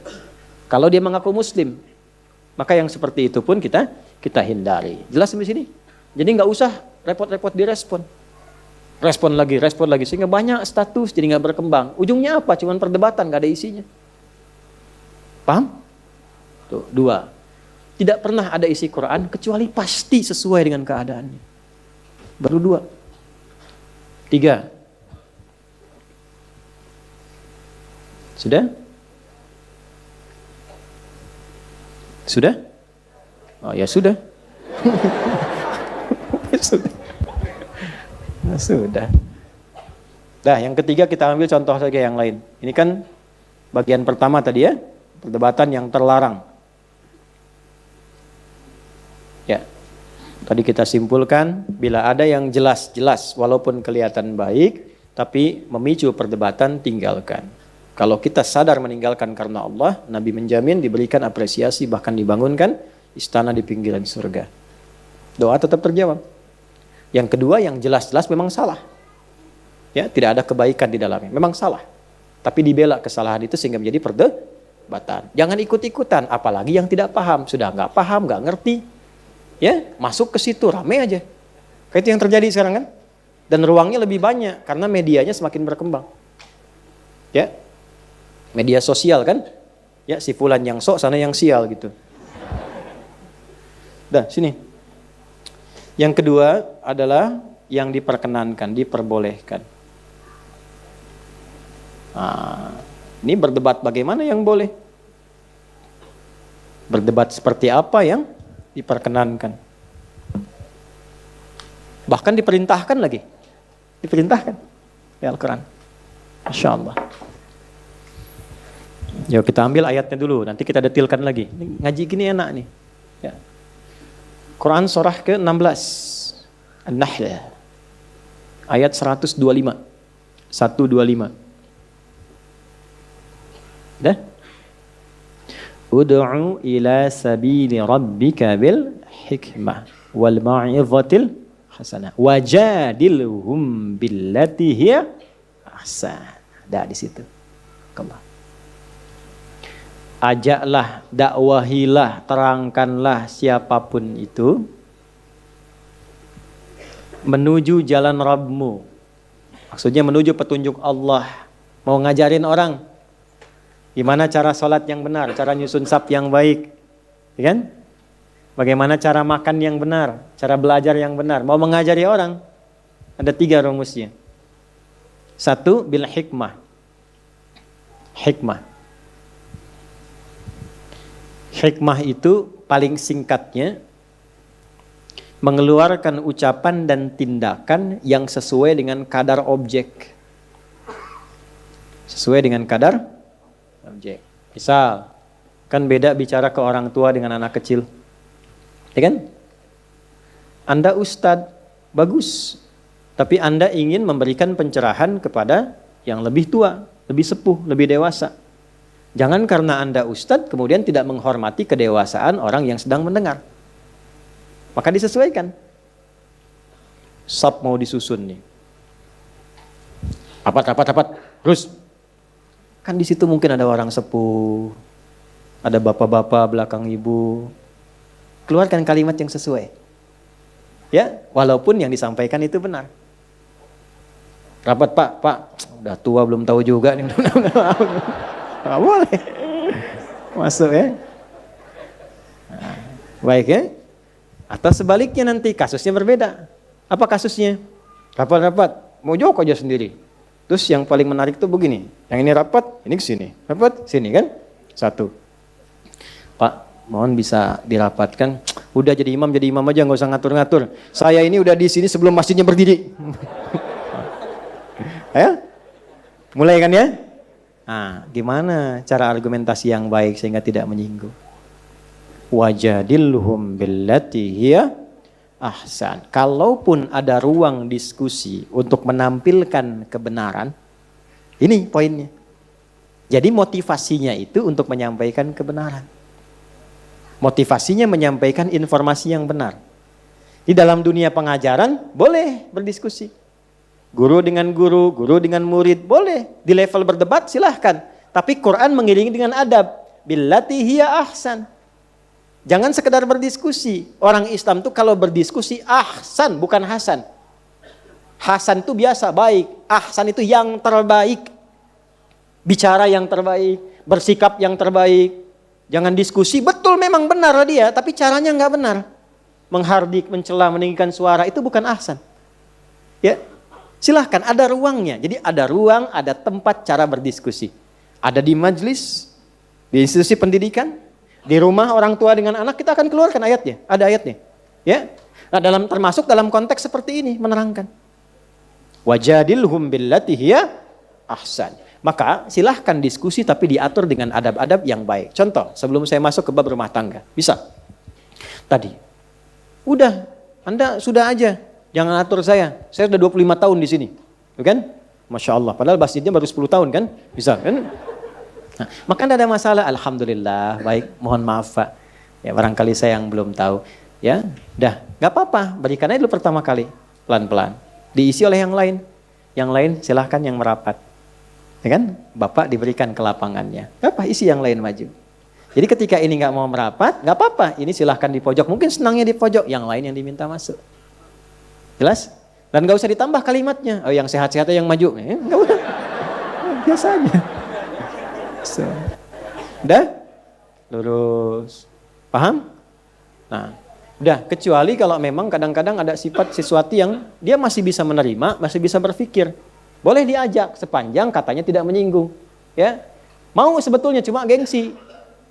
Kalau dia mengaku muslim, maka yang seperti itu pun kita hindari. Jelas di sini? Jadi nggak usah repot-repot direspon. Respon lagi, sehingga banyak status jadi nggak berkembang. Ujungnya apa? Cuman perdebatan, nggak ada isinya. Paham? Tuh, 2. Tidak pernah ada isi Quran kecuali pasti sesuai dengan keadaannya. Baru 2. 3. Sudah? Sudah? Oh ya sudah. Sudah. Sudah. Nah, yang ketiga kita ambil contoh saja yang lain. Ini kan bagian pertama tadi ya, perdebatan yang terlarang. Ya. Tadi kita simpulkan, bila ada yang jelas-jelas walaupun kelihatan baik, tapi memicu perdebatan, tinggalkan. Kalau kita sadar meninggalkan karena Allah, Nabi menjamin diberikan apresiasi, bahkan dibangunkan istana di pinggiran surga. Doa tetap terjawab. Yang kedua, yang jelas-jelas memang salah. Ya, tidak ada kebaikan di dalamnya, memang salah. Tapi dibela kesalahan itu sehingga menjadi perdebatan. Jangan ikut-ikutan, apalagi yang tidak paham. Sudah nggak paham, nggak ngerti. Ya, masuk ke situ rame aja. Kayak itu yang terjadi sekarang kan? Dan ruangnya lebih banyak karena medianya semakin berkembang. Ya. Media sosial kan? Ya, si fulan yang sok, sana yang sial gitu. Dah, sini. Yang kedua adalah yang diperkenankan, diperbolehkan. Nah, Ini berdebat bagaimana yang boleh. Berdebat seperti apa yang diperkenankan. Bahkan diperintahkan lagi. Diperintahkan di Al-Quran. Masya Allah. Yuk kita ambil ayatnya dulu, nanti kita detilkan lagi. Ngaji gini enak nih. Ya. Quran surah ke-16. An-Nahl. Ayat 125. 125. Dah? Ud'u ila sabili rabbika bil hikmah wal mau'izatil hasanah wajadilhum billati hiya ahsan. Dah di situ. Kembali. Ajaklah, dakwahilah, terangkanlah siapapun itu menuju jalan Rabbmu. Maksudnya menuju petunjuk Allah. Mau ngajarin orang gimana cara sholat yang benar, cara nyusun saf yang baik, ya kan? Bagaimana cara makan yang benar, cara belajar yang benar. Mau mengajari orang, ada 3 rumusnya. 1, bil hikmah. Hikmah. Hikmah itu paling singkatnya mengeluarkan ucapan dan tindakan yang sesuai dengan kadar objek. Sesuai dengan kadar objek. Misal, kan beda bicara ke orang tua dengan anak kecil. Ya kan? Anda ustadz, bagus. Tapi Anda ingin memberikan pencerahan kepada yang lebih tua, lebih sepuh, lebih dewasa. Jangan karena Anda ustadz kemudian tidak menghormati kedewasaan orang yang sedang mendengar. Maka disesuaikan. Sab mau disusun nih. Rapat. Terus. Kan di situ mungkin ada orang sepuh, ada bapak-bapak belakang ibu. Keluarkan kalimat yang sesuai. Ya, walaupun yang disampaikan itu benar. Rapat Pak, udah tua belum tahu juga nih. Nggak boleh. Masuk ya. Nah, baik ya. Atau sebaliknya nanti kasusnya berbeda. Apa kasusnya? Rapat, mau jawab aja sendiri. Terus yang paling menarik tuh begini. Yang ini rapat, ini ke sini. Rapat, sini kan? 1. Pak, mohon bisa dirapatkan. Udah jadi imam aja, nggak usah ngatur-ngatur. Saya ini udah di sini sebelum masjidnya berdiri. Ayo, mulai kan ya? Nah, gimana cara argumentasi yang baik sehingga tidak menyinggung? Wajadilhum billati hiya ahsan. Kalaupun ada ruang diskusi untuk menampilkan kebenaran, ini poinnya. Jadi motivasinya itu untuk menyampaikan kebenaran. Motivasinya menyampaikan informasi yang benar. Di dalam dunia pengajaran boleh berdiskusi. Guru dengan guru, guru dengan murid, boleh. Di level berdebat silahkan. Tapi Quran mengiringi dengan adab. Billati hiya ahsan. Jangan sekedar berdiskusi. Orang Islam tuh kalau berdiskusi ahsan, bukan hasan. Hasan itu biasa, baik. Ahsan itu yang terbaik. Bicara yang terbaik, bersikap yang terbaik. Jangan diskusi, betul memang benar dia, tapi caranya nggak benar. Menghardik, mencela, meninggikan suara, itu bukan ahsan. Ya, silahkan, ada ruangnya. Jadi ada ruang, ada tempat cara berdiskusi. Ada di majelis, di institusi pendidikan, di rumah orang tua dengan anak, kita akan keluarkan ayatnya. Ada ayatnya. Ya. Nah, termasuk dalam konteks seperti ini menerangkan. Wajadilhum billati hiya ahsan. Maka silahkan diskusi tapi diatur dengan adab-adab yang baik. Contoh, sebelum saya masuk ke bab rumah tangga. Bisa. Tadi. Udah, Anda sudah aja. Jangan atur saya. Saya sudah 25 tahun di sini. Bukan? Masya Allah. Padahal masjidnya baru 10 tahun kan? Bisa kan? Nah, maka tidak ada masalah. Alhamdulillah. Baik, mohon maaf Pak. Ya, barangkali saya yang belum tahu. Ya, dah, nggak apa-apa. Berikan aja dulu pertama kali, pelan-pelan. Diisi oleh yang lain. Yang lain silahkan yang merapat. Ya kan? Bapak diberikan ke lapangannya. Nggak apa, isi yang lain maju. Jadi ketika ini nggak mau merapat, nggak apa-apa. Ini silahkan di pojok. Mungkin senangnya di pojok. Yang lain yang diminta masuk. Jelas? Dan nggak usah ditambah kalimatnya. Oh, yang sehat-sehatnya yang maju. Nggak usah. Biasa aja. So. Udah? Lurus. Paham? Nah, udah. Kecuali kalau memang kadang-kadang ada sifat sesuatu yang dia masih bisa menerima, masih bisa berpikir. Boleh diajak sepanjang katanya tidak menyinggung. Ya. Mau sebetulnya cuma gengsi.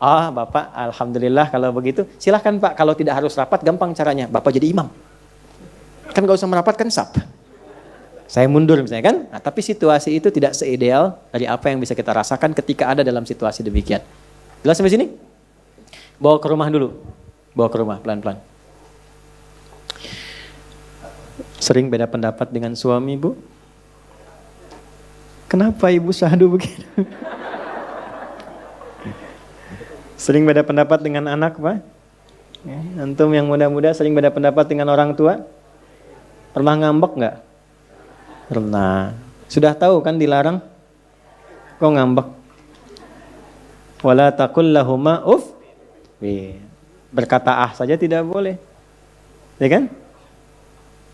Ah, Bapak, alhamdulillah kalau begitu. Silahkan Pak, kalau tidak harus rapat, gampang caranya. Bapak jadi imam. Kan gak usah merapat kan sap. Saya mundur misalnya kan. Nah, tapi situasi itu tidak seideal dari apa yang bisa kita rasakan ketika ada dalam situasi demikian. Jelas sampai sini? Bawa ke rumah dulu. Bawa ke rumah pelan-pelan. Sering beda pendapat dengan suami, Bu? Kenapa Ibu syahdu begitu? Sering beda pendapat dengan anak, Pak? Ya, antum yang muda-muda sering beda pendapat dengan orang tua? Pernah ngambek nggak? Pernah. Sudah tahu kan dilarang? Kok ngambek? Wala taqul lahuma uff. Berkata saja tidak boleh. Ya kan?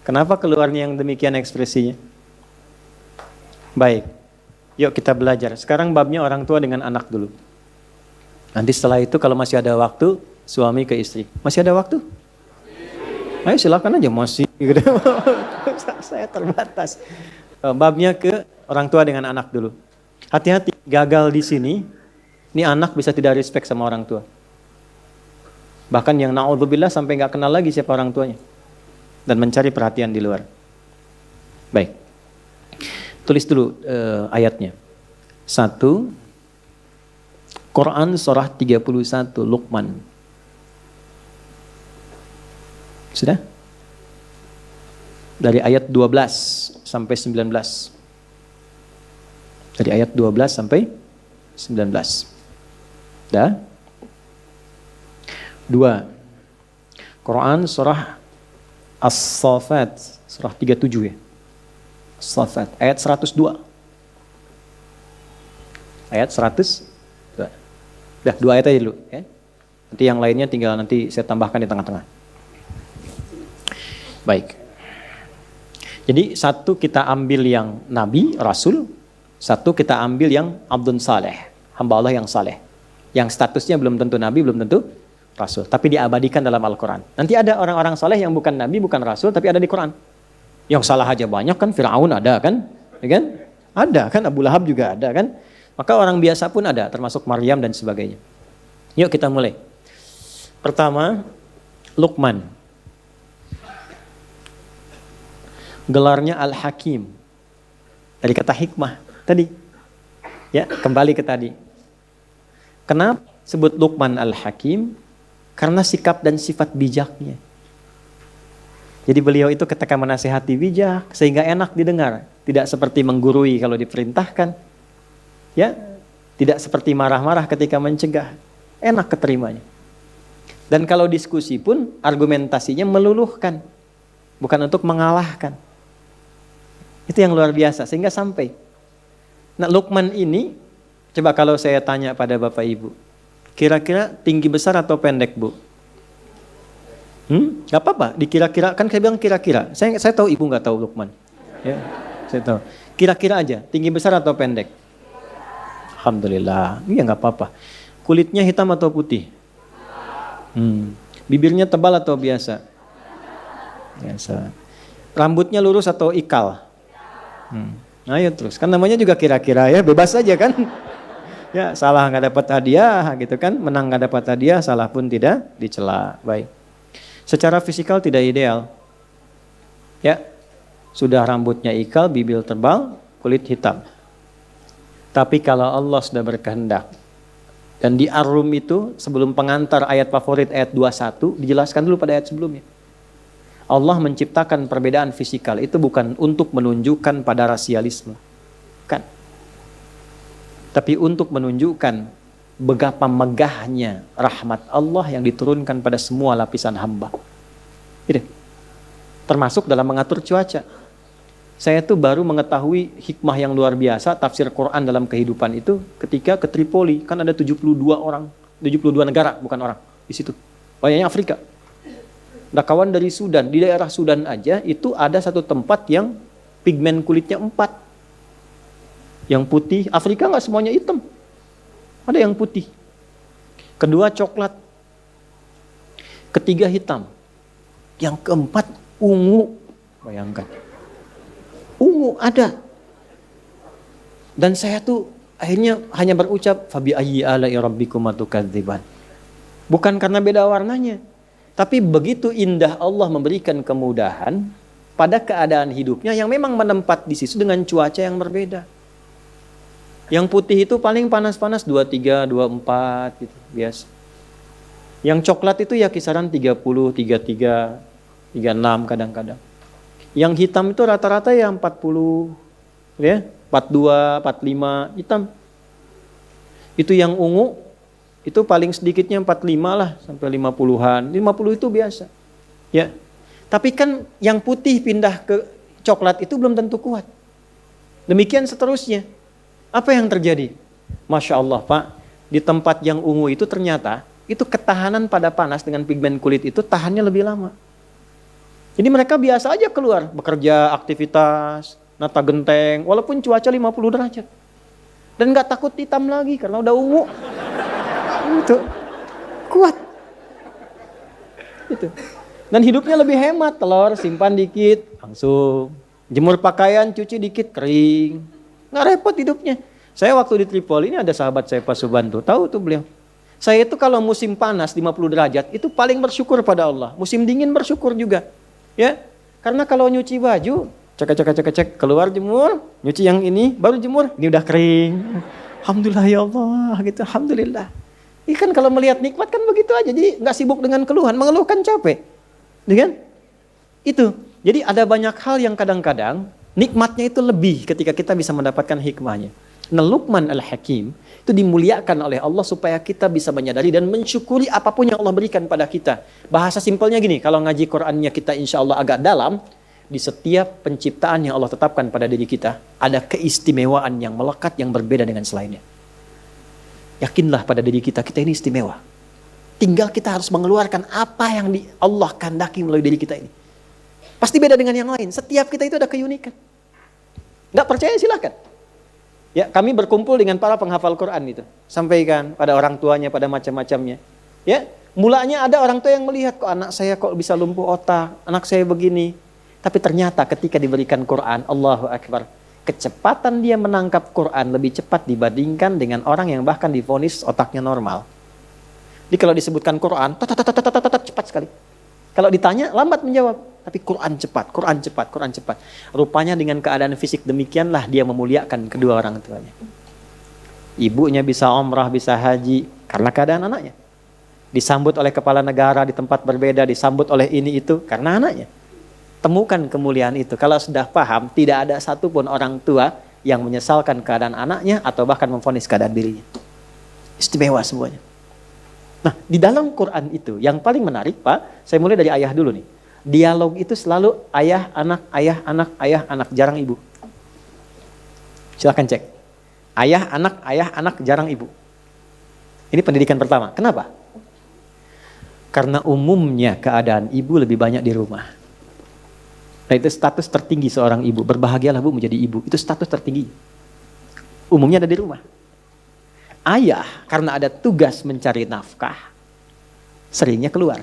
Kenapa keluarnya yang demikian ekspresinya? Baik. Yuk kita belajar. Sekarang babnya orang tua dengan anak dulu. Nanti setelah itu kalau masih ada waktu, suami ke istri. Masih ada waktu? Ayo silakan aja masih. Saya terbatas. Babnya ke orang tua dengan anak dulu. Hati-hati, gagal di sini, ini anak bisa tidak respect sama orang tua. Bahkan yang na'udzubillah sampai nggak kenal lagi siapa orang tuanya. Dan mencari perhatian di luar. Baik. Tulis dulu ayatnya. 1. Quran surah 31 Luqman. Sudah? Dari ayat 12 sampai 19. Dari ayat 12 sampai 19. Dah? 2. Quran surah As-Saffat, surah 37 ya. As-Saffat, ayat 102. Ayat 100. Udah 2 ayat aja dulu ya. Nanti yang lainnya tinggal nanti saya tambahkan di tengah-tengah. Baik. Jadi 1 kita ambil yang nabi, rasul, 1 kita ambil yang abdun saleh, hamba Allah yang saleh. Yang statusnya belum tentu nabi, belum tentu rasul, tapi diabadikan dalam Al-Qur'an. Nanti ada orang-orang saleh yang bukan nabi, bukan rasul, tapi ada di Quran. Yang salah aja banyak kan, Firaun ada kan? Ya kan? Ada kan, Abu Lahab juga ada kan? Maka orang biasa pun ada, termasuk Maryam dan sebagainya. Yuk kita mulai. Pertama, Luqman. Gelarnya Al-Hakim. Dari kata hikmah tadi. Ya, kembali ke tadi. Kenapa sebut Luqman Al-Hakim? Karena sikap dan sifat bijaknya. Jadi beliau itu ketika menasihati bijak, sehingga enak didengar. Tidak seperti menggurui kalau diperintahkan. Ya, tidak seperti marah-marah ketika mencegah, enak keterimanya. Dan kalau diskusi pun argumentasinya meluluhkan, bukan untuk mengalahkan. Itu yang luar biasa, sehingga sampai. Nah, Luqman ini, coba kalau saya tanya pada Bapak Ibu, kira-kira tinggi besar atau pendek, Bu? Gak apa-apa, dikira-kira, kan saya bilang kira-kira. Saya tahu Ibu gak tahu Luqman. Ya, saya tahu. Kira-kira aja, tinggi besar atau pendek? Alhamdulillah, iya nggak apa-apa. Kulitnya hitam atau putih? Bibirnya tebal atau biasa? Biasa. Rambutnya lurus atau ikal? Ayo terus, kan namanya juga kira-kira ya, bebas saja kan? Ya salah nggak dapat hadiah gitu kan, menang nggak dapat hadiah, salah pun tidak dicela. Baik. Secara fisikal tidak ideal. Ya, sudah rambutnya ikal, bibir tebal, kulit hitam. Tapi kalau Allah sudah berkehendak, dan di Ar-Rum itu sebelum pengantar ayat favorit ayat 21, dijelaskan dulu pada ayat sebelumnya. Allah menciptakan perbedaan fisikal itu bukan untuk menunjukkan pada rasialisme. Kan? Tapi untuk menunjukkan betapa megahnya rahmat Allah yang diturunkan pada semua lapisan hamba. Gitu. Termasuk dalam mengatur cuaca. Saya tuh baru mengetahui hikmah yang luar biasa tafsir Quran dalam kehidupan itu ketika ke Tripoli, kan ada 72 orang, 72 negara bukan orang di situ. Banyaknya Afrika. Ada kawan dari Sudan, di daerah Sudan aja itu ada satu tempat yang pigmen kulitnya 4. Yang putih, Afrika nggak semuanya hitam. Ada yang putih. Kedua coklat. Ketiga hitam. Yang keempat ungu. Bayangkan. Ungu ada. Dan saya tuh akhirnya hanya berucap fabi ayyi ala'i rabbikuma tukadziban. Bukan karena beda warnanya, tapi begitu indah Allah memberikan kemudahan pada keadaan hidupnya yang memang menempat di situ dengan cuaca yang berbeda. Yang putih itu paling panas-panas 23, 24 gitu, biasa. Yang coklat itu ya kisaran 30, 33, 36 kadang-kadang. Yang hitam itu rata-rata ya 40, ya, 42, 45 hitam. Itu yang ungu itu paling sedikitnya 45 lah sampai 50-an. 50 itu biasa. Ya. Tapi kan yang putih pindah ke coklat itu belum tentu kuat. Demikian seterusnya. Apa yang terjadi? Masya Allah Pak, di tempat yang ungu itu ternyata itu ketahanan pada panas dengan pigmen kulit itu tahannya lebih lama. Jadi mereka biasa aja keluar, bekerja, aktivitas, nata genteng, walaupun cuaca 50 derajat. Dan gak takut hitam lagi karena udah ungu. Itu kuat. Itu. Dan hidupnya lebih hemat, telur simpan dikit, langsung. Jemur pakaian, cuci dikit, kering. Gak repot hidupnya. Saya waktu di Tripoli ini ada sahabat saya Pak Subanto, tahu tuh beliau. Saya itu kalau musim panas 50 derajat itu paling bersyukur pada Allah. Musim dingin bersyukur juga. Ya. Karena kalau nyuci baju, cek keluar jemur, nyuci yang ini baru jemur, ini udah kering. Alhamdulillah ya Allah, gitu. Alhamdulillah. Ini kan kalau melihat nikmat kan begitu aja. Jadi nggak sibuk dengan keluhan, mengeluhkan capek. Ya kan? Itu. Jadi ada banyak hal yang kadang-kadang nikmatnya itu lebih ketika kita bisa mendapatkan hikmahnya. Nah, Luqman Al-Hakim itu dimuliakan oleh Allah supaya kita bisa menyadari dan mensyukuri apapun yang Allah berikan pada kita. Bahasa simpelnya gini, kalau ngaji Qur'annya kita insya Allah agak dalam, di setiap penciptaan yang Allah tetapkan pada diri kita, ada keistimewaan yang melekat yang berbeda dengan selainnya. Yakinlah pada diri kita, kita ini istimewa. Tinggal kita harus mengeluarkan apa yang Allah kehendaki melalui diri kita ini. Pasti beda dengan yang lain. Setiap kita itu ada keunikan. Nggak percaya silahkan. Ya, kami berkumpul dengan para penghafal Quran itu. Sampaikan pada orang tuanya, pada macam-macamnya. Ya, mulanya ada orang tua yang melihat, kok anak saya kok bisa lumpuh otak, anak saya begini. Tapi ternyata ketika diberikan Quran, Allahu Akbar, kecepatan dia menangkap Quran lebih cepat dibandingkan dengan orang yang bahkan divonis otaknya normal. Jadi kalau disebutkan Quran, cepat sekali. Kalau ditanya, lambat menjawab. Tapi Quran cepat, Quran cepat, Quran cepat. Rupanya dengan keadaan fisik demikianlah dia memuliakan kedua orang tuanya. Ibunya bisa umrah, bisa haji, karena keadaan anaknya. Disambut oleh kepala negara di tempat berbeda, disambut oleh ini itu, karena anaknya. Temukan kemuliaan itu. Kalau sudah paham, tidak ada satupun orang tua yang menyesalkan keadaan anaknya atau bahkan memvonis keadaan dirinya. Istimewa semuanya. Nah, di dalam Quran itu, yang paling menarik Pak, saya mulai dari ayah dulu nih. Dialog itu selalu ayah, anak, jarang ibu. Silakan cek. Ayah, anak, jarang ibu. Ini pendidikan pertama. Kenapa? Karena umumnya keadaan ibu lebih banyak di rumah. Nah, itu status tertinggi seorang ibu. Berbahagialah Bu menjadi ibu. Itu status tertinggi. Umumnya ada di rumah. Ayah, karena ada tugas mencari nafkah, seringnya keluar.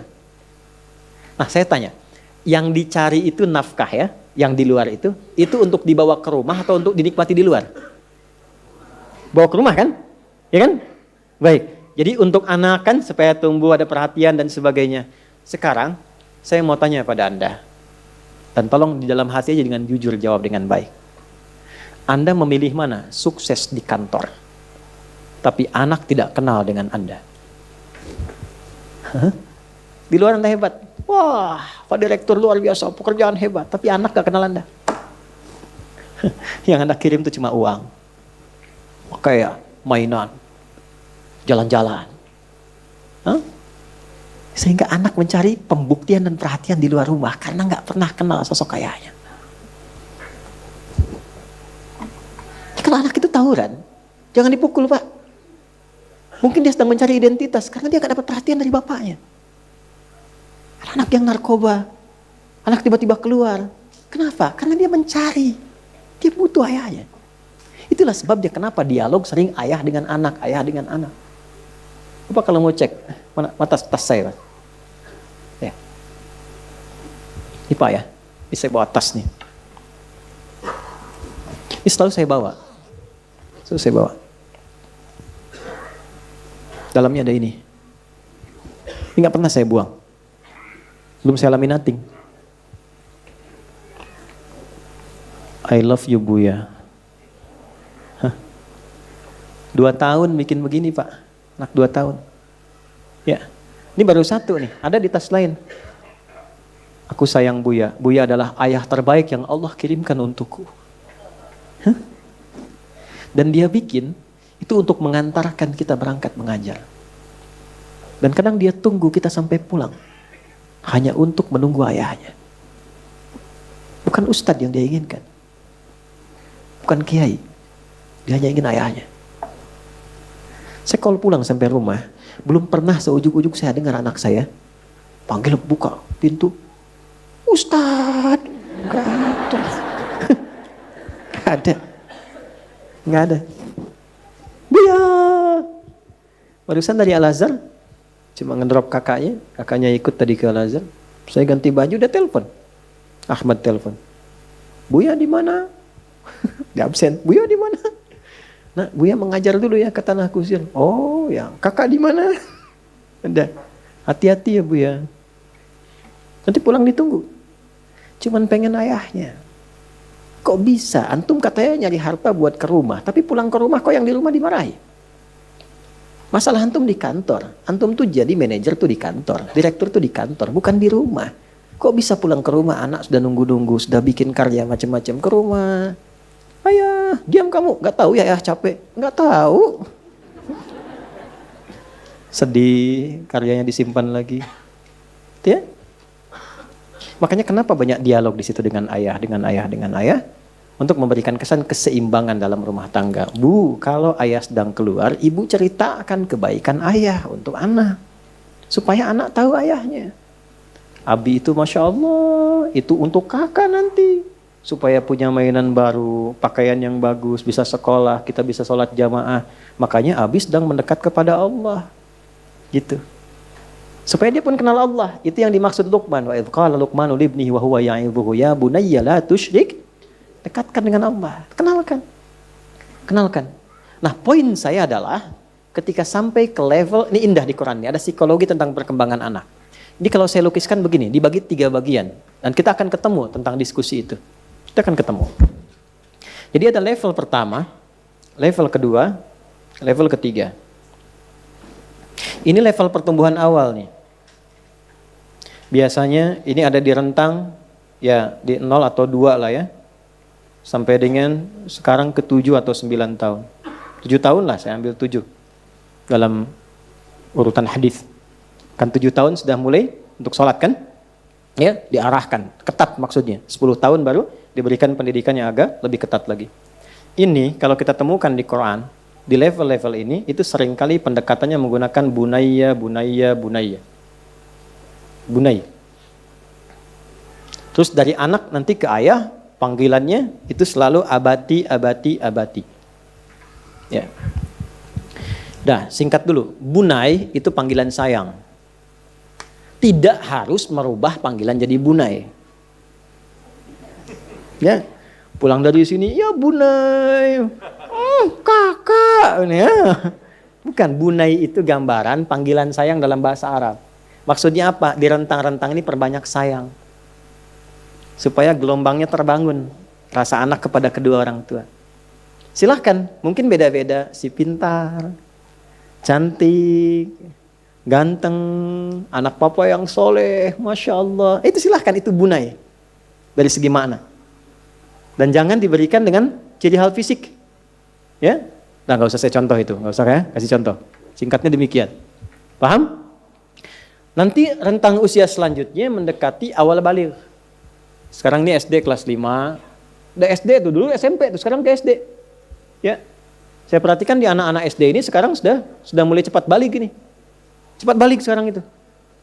Nah, saya tanya, yang dicari itu nafkah ya, yang di luar itu untuk dibawa ke rumah atau untuk dinikmati di luar? Bawa ke rumah kan? Ya kan? Baik, jadi untuk anak kan supaya tumbuh ada perhatian dan sebagainya. Sekarang, saya mau tanya pada Anda, dan tolong di dalam hati aja dengan jujur jawab dengan baik. Anda memilih mana? Sukses di kantor, tapi anak tidak kenal dengan Anda. Hah? Di luar Anda hebat. Wah, Pak Direktur luar biasa, pekerjaan hebat. Tapi anak gak kenal Anda. Yang Anda kirim itu cuma uang. Kayak mainan. Jalan-jalan. Hah? Sehingga anak mencari pembuktian dan perhatian di luar rumah. Karena gak pernah kenal sosok ayahnya. Kalau anak itu tawuran, jangan dipukul Pak. Mungkin dia sedang mencari identitas. Karena dia gak dapat perhatian dari bapaknya. Anak yang narkoba, anak tiba-tiba keluar. Kenapa? Karena dia mencari. Dia butuh ayahnya. Itulah sebabnya kenapa dialog sering ayah dengan anak, ayah dengan anak. Apa kalau mau cek, mana tas saya Pak? Ya. Ini Pak ya, ini saya bawa tas nih. Ini selalu saya bawa. Selalu saya bawa. Dalamnya ada ini. Ini nggak pernah saya buang. Belum saya laminating. I love you Buya. 2 tahun bikin begini Pak. Anak 2 tahun. Ya. Ini baru 1 nih. Ada di tas lain. Aku sayang Buya. Buya adalah ayah terbaik yang Allah kirimkan untukku. Dan dia bikin itu untuk mengantarkan kita berangkat mengajar. Dan kadang dia tunggu kita sampai pulang. Hanya untuk menunggu ayahnya. Bukan ustadz yang dia inginkan. Bukan kiai. Dia hanya ingin ayahnya. Saya kalau pulang sampai rumah, belum pernah seujug-ujug saya dengar anak saya panggil buka pintu. Ustadz. Gak ada. Gak ada. Gak ada. Buya. Barusan dari Al-Azhar, cuma ngedrop kakaknya ikut tadi ke Al-Azhar. Saya ganti baju, dia telepon. Ahmad telepon. Buya di mana? Dia absen. Buya di mana? Nah, Buya mengajar dulu ya ke Tanah Kusir. Oh ya, kakak di mana? Ada. Hati-hati ya Buya. Nanti pulang ditunggu. Cuman pengen ayahnya. Kok bisa? Antum katanya nyari harta buat ke rumah, tapi pulang ke rumah kok yang di rumah dimarahi? Masalah antum di kantor. Antum tuh jadi manajer tuh di kantor, direktur tuh di kantor, bukan di rumah. Kok bisa pulang ke rumah, anak sudah nunggu-nunggu, sudah bikin karya macam-macam ke rumah. Ayah, diam kamu. Gak tahu ya ayah capek? Gak tahu. Sedih, karyanya disimpan lagi. Ya? Makanya kenapa banyak dialog di situ dengan ayah, untuk memberikan kesan keseimbangan dalam rumah tangga. Bu, kalau ayah sedang keluar, ibu ceritakan kebaikan ayah untuk anak. Supaya anak tahu ayahnya. Abi itu Masya Allah, itu untuk kakak nanti. Supaya punya mainan baru, pakaian yang bagus, bisa sekolah, kita bisa sholat jamaah. Makanya Abi sedang mendekat kepada Allah. Gitu. Supaya dia pun kenal Allah. Itu yang dimaksud Luqman. Wa idh qala Luqmanu libnihi wa huwa ya'idhuhu ya bunayya la tusyrik. Dekatkan dengan Allah. Kenalkan. Nah, poin saya adalah ketika sampai ke level, ini indah di Quran, ada psikologi tentang perkembangan anak. Jadi kalau saya lukiskan begini, dibagi 3 bagian. Dan kita akan ketemu tentang diskusi itu. Kita akan ketemu. Jadi ada level pertama, level kedua, level ketiga. Ini level pertumbuhan awal nih. Biasanya ini ada di rentang ya di 0 atau 2 lah ya. Sampai dengan sekarang ke 7 atau 9 tahun. 7 tahun lah, saya ambil 7 dalam urutan hadis. Kan 7 tahun sudah mulai untuk sholat kan? Ya, diarahkan, ketat maksudnya. 10 tahun baru diberikan pendidikan yang agak lebih ketat lagi. Ini kalau kita temukan di Quran, di level-level ini, itu seringkali pendekatannya menggunakan bunayya. Terus dari anak nanti ke ayah, panggilannya itu selalu abati. Ya. Dah, singkat dulu. Bunai itu panggilan sayang. Tidak harus merubah panggilan jadi bunai. Ya, pulang dari sini, ya bunai, kakak, ini ya. Bukan, bunai itu gambaran panggilan sayang dalam bahasa Arab. Maksudnya apa? Di rentang-rentang ini perbanyak sayang. Supaya gelombangnya terbangun. Rasa anak kepada kedua orang tua. Silahkan, mungkin beda-beda. Si pintar, cantik, ganteng, anak papa yang soleh, Masya Allah. Itu silahkan, itu bunai. Dari segi makna. Dan jangan diberikan dengan ciri hal fisik. Ya? Nah, gak usah saya contoh itu. Gak usah ya, kasih contoh. Singkatnya demikian. Paham? Nanti rentang usia selanjutnya mendekati awal baligh. Sekarang ini SD kelas 5. Udah SD itu dulu SMP itu, sekarang ke SD. Ya. Saya perhatikan di anak-anak SD ini sekarang sudah mulai cepat balik ini. Cepat balik sekarang itu.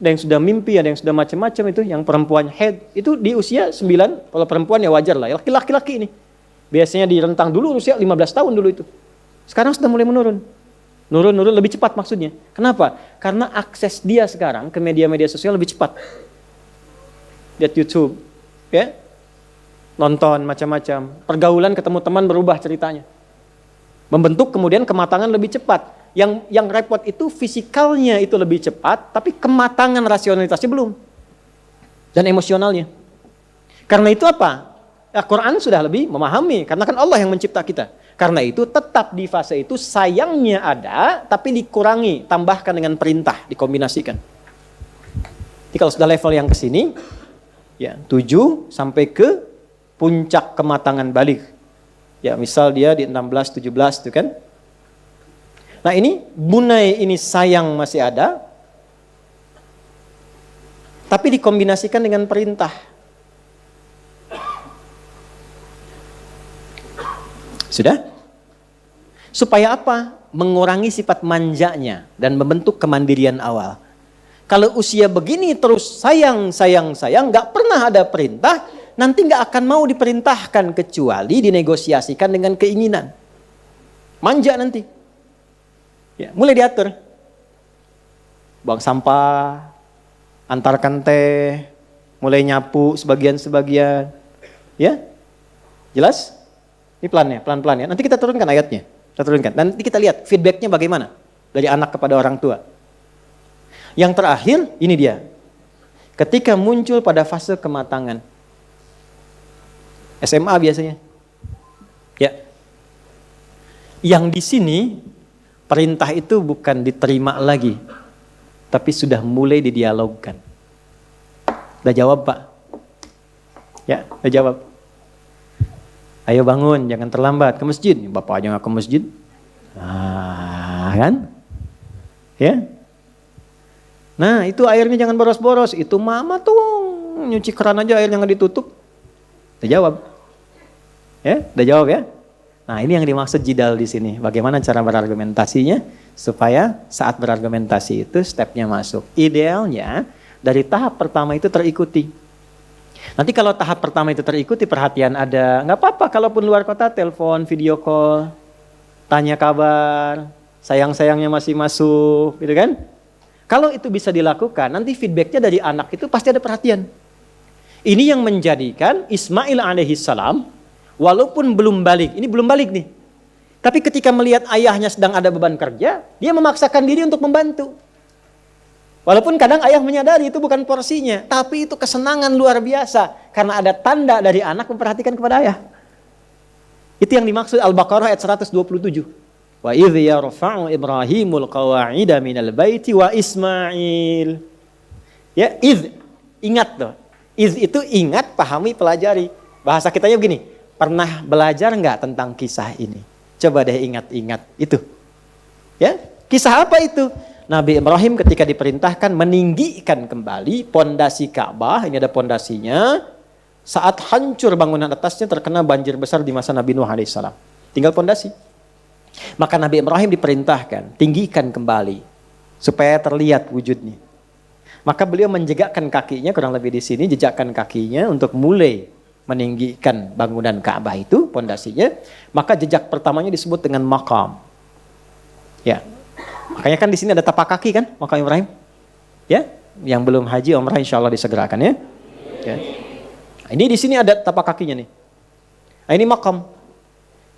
Ada yang sudah mimpi, ada yang sudah macam-macam itu, yang perempuan head itu di usia 9, kalau perempuan ya wajar lah, laki-laki ini. Biasanya di rentang dulu usia 15 tahun dulu itu. Sekarang sudah mulai menurun. Nurun lebih cepat maksudnya. Kenapa? Karena akses dia sekarang ke media-media sosial lebih cepat. Lihat YouTube, ya. Nonton macam-macam. Pergaulan ketemu teman berubah ceritanya. Membentuk kemudian kematangan lebih cepat. Yang repot itu fisikalnya itu lebih cepat, tapi kematangan rasionalitasnya belum. Dan emosionalnya. Karena itu apa? Quran sudah lebih memahami, karena kan Allah yang mencipta kita. Karena itu tetap di fase itu sayangnya ada, tapi dikurangi, tambahkan dengan perintah, dikombinasikan. Jadi kalau sudah level yang ke sini, ya 7 sampai ke puncak kematangan balik. Ya misal dia di 16, 17 itu kan. Nah ini bunai ini sayang masih ada, tapi dikombinasikan dengan perintah. Sudah? Supaya apa? Mengurangi sifat manjanya dan membentuk kemandirian awal. Kalau usia begini terus sayang, gak pernah ada perintah, nanti gak akan mau diperintahkan kecuali dinegosiasikan dengan keinginan. Manja nanti. Ya, mulai diatur. Buang sampah, antarkan teh, mulai nyapu sebagian-sebagian. Ya? Jelas? Ini plannya, pelan-pelan ya. Nanti kita turunkan ayatnya. Kita turunkan. Nanti kita lihat feedbacknya bagaimana dari anak kepada orang tua. Yang terakhir, ini dia. Ketika muncul pada fase kematangan. SMA biasanya. Ya. Yang di sini, perintah itu bukan diterima lagi. Tapi sudah mulai didialogkan. Udah jawab Pak? Ya, udah jawab. Ayo bangun, jangan terlambat ke masjid. Bapak aja nggak ke masjid. Kan? Ya. Nah itu airnya jangan boros-boros. Itu mama tuh nyuci keran aja airnya nggak ditutup. Udah jawab. Ya, udah jawab ya. Nah ini yang dimaksud jidal di sini. Bagaimana cara berargumentasinya supaya saat berargumentasi itu stepnya masuk. Idealnya dari tahap pertama itu terikuti. Nanti kalau tahap pertama itu terikuti, perhatian ada, nggak apa-apa kalaupun luar kota, telepon, video call, tanya kabar, sayang-sayangnya masih masuk, gitu kan? Kalau itu bisa dilakukan, nanti feedbacknya dari anak itu pasti ada perhatian. Ini yang menjadikan Ismail alaihissalam, walaupun belum balik, ini belum balik nih. Tapi ketika melihat ayahnya sedang ada beban kerja, dia memaksakan diri untuk membantu. Walaupun kadang ayah menyadari itu bukan porsinya, tapi itu kesenangan luar biasa karena ada tanda dari anak memperhatikan kepada ayah. Itu yang dimaksud Al-Baqarah ayat 127. Wa idh yarfa'u Ibrahimul qawa'ida minal baiti wa Ismail. Ya, ingat tuh. Itu ingat, pahami, pelajari. Bahasa kitanya begini, pernah belajar enggak tentang kisah ini? Coba deh ingat-ingat itu. Ya, kisah apa itu? Nabi Ibrahim ketika diperintahkan meninggikan kembali pondasi Ka'bah, ini ada pondasinya, saat hancur bangunan atasnya terkena banjir besar di masa Nabi Nuh alaihissalam. Tinggal pondasi. Maka Nabi Ibrahim diperintahkan, tinggikan kembali, supaya terlihat wujudnya. Maka beliau menjegakkan kakinya, kurang lebih di sini, jejakkan kakinya untuk mulai meninggikan bangunan Ka'bah itu, pondasinya. Maka jejak pertamanya disebut dengan maqam. Ya. Makanya kan di sini ada tapak kaki kan, makam Ibrahim. Ya, yang belum haji umrah insya Allah disegerakan ya. Ya. Ini di sini ada tapak kakinya nih. Nah, ini makam.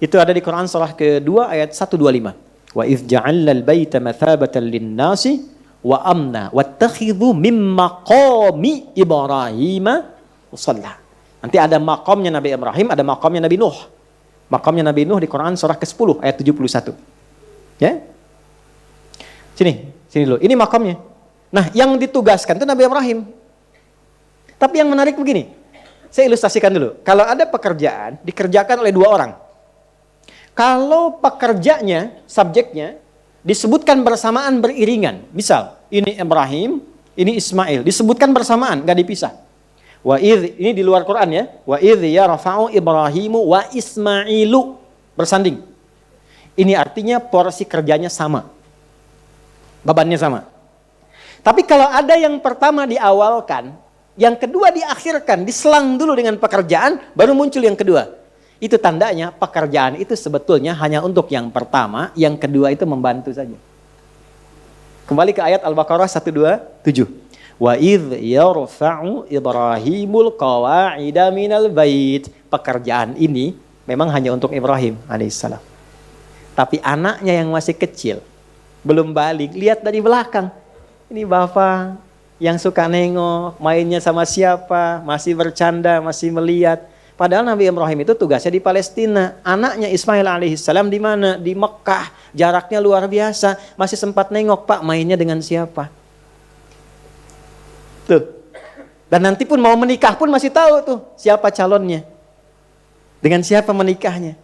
Itu ada di Quran surah kedua ayat 125. Wa idz ja'alnal baita mathabatan lin-nasi wa amna wattakhidhu mim maqami Ibrahim musalla. Nanti ada makamnya Nabi Ibrahim, ada makamnya Nabi Nuh. Makamnya Nabi Nuh di Quran surah ke-10 ayat 71. Ya. Sini dulu. Ini makamnya. Nah, yang ditugaskan itu Nabi Ibrahim. Tapi yang menarik begini. Saya ilustrasikan dulu. Kalau ada pekerjaan dikerjakan oleh 2 orang. Kalau pekerjanya, subjeknya disebutkan bersamaan beriringan. Misal, ini Ibrahim, ini Ismail, disebutkan bersamaan, enggak dipisah. Wa idz, ini di luar Quran ya. Wa idz yarfa'u Ibrahimu wa Ismailu, bersanding. Ini artinya porsi kerjanya sama. Bebannya sama. Tapi kalau ada yang pertama diawalkan, yang kedua diakhirkan, diselang dulu dengan pekerjaan, baru muncul yang kedua. Itu tandanya pekerjaan itu sebetulnya hanya untuk yang pertama, yang kedua itu membantu saja. Kembali ke ayat Al-Baqarah 127. Wa idz yarfa'u Ibrahimul qawa'ida minal bait. Pekerjaan ini memang hanya untuk Ibrahim alaihissalam. Tapi anaknya yang masih kecil, belum balik, lihat dari belakang. Ini bapak yang suka nengok, mainnya sama siapa, masih bercanda, masih melihat. Padahal Nabi Ibrahim itu tugasnya di Palestina. Anaknya Ismail alaihissalam di mana? Di Mekah. Jaraknya luar biasa. Masih sempat nengok, Pak, mainnya dengan siapa? Tuh. Dan nanti pun mau menikah pun masih tahu tuh siapa calonnya. Dengan siapa menikahnya.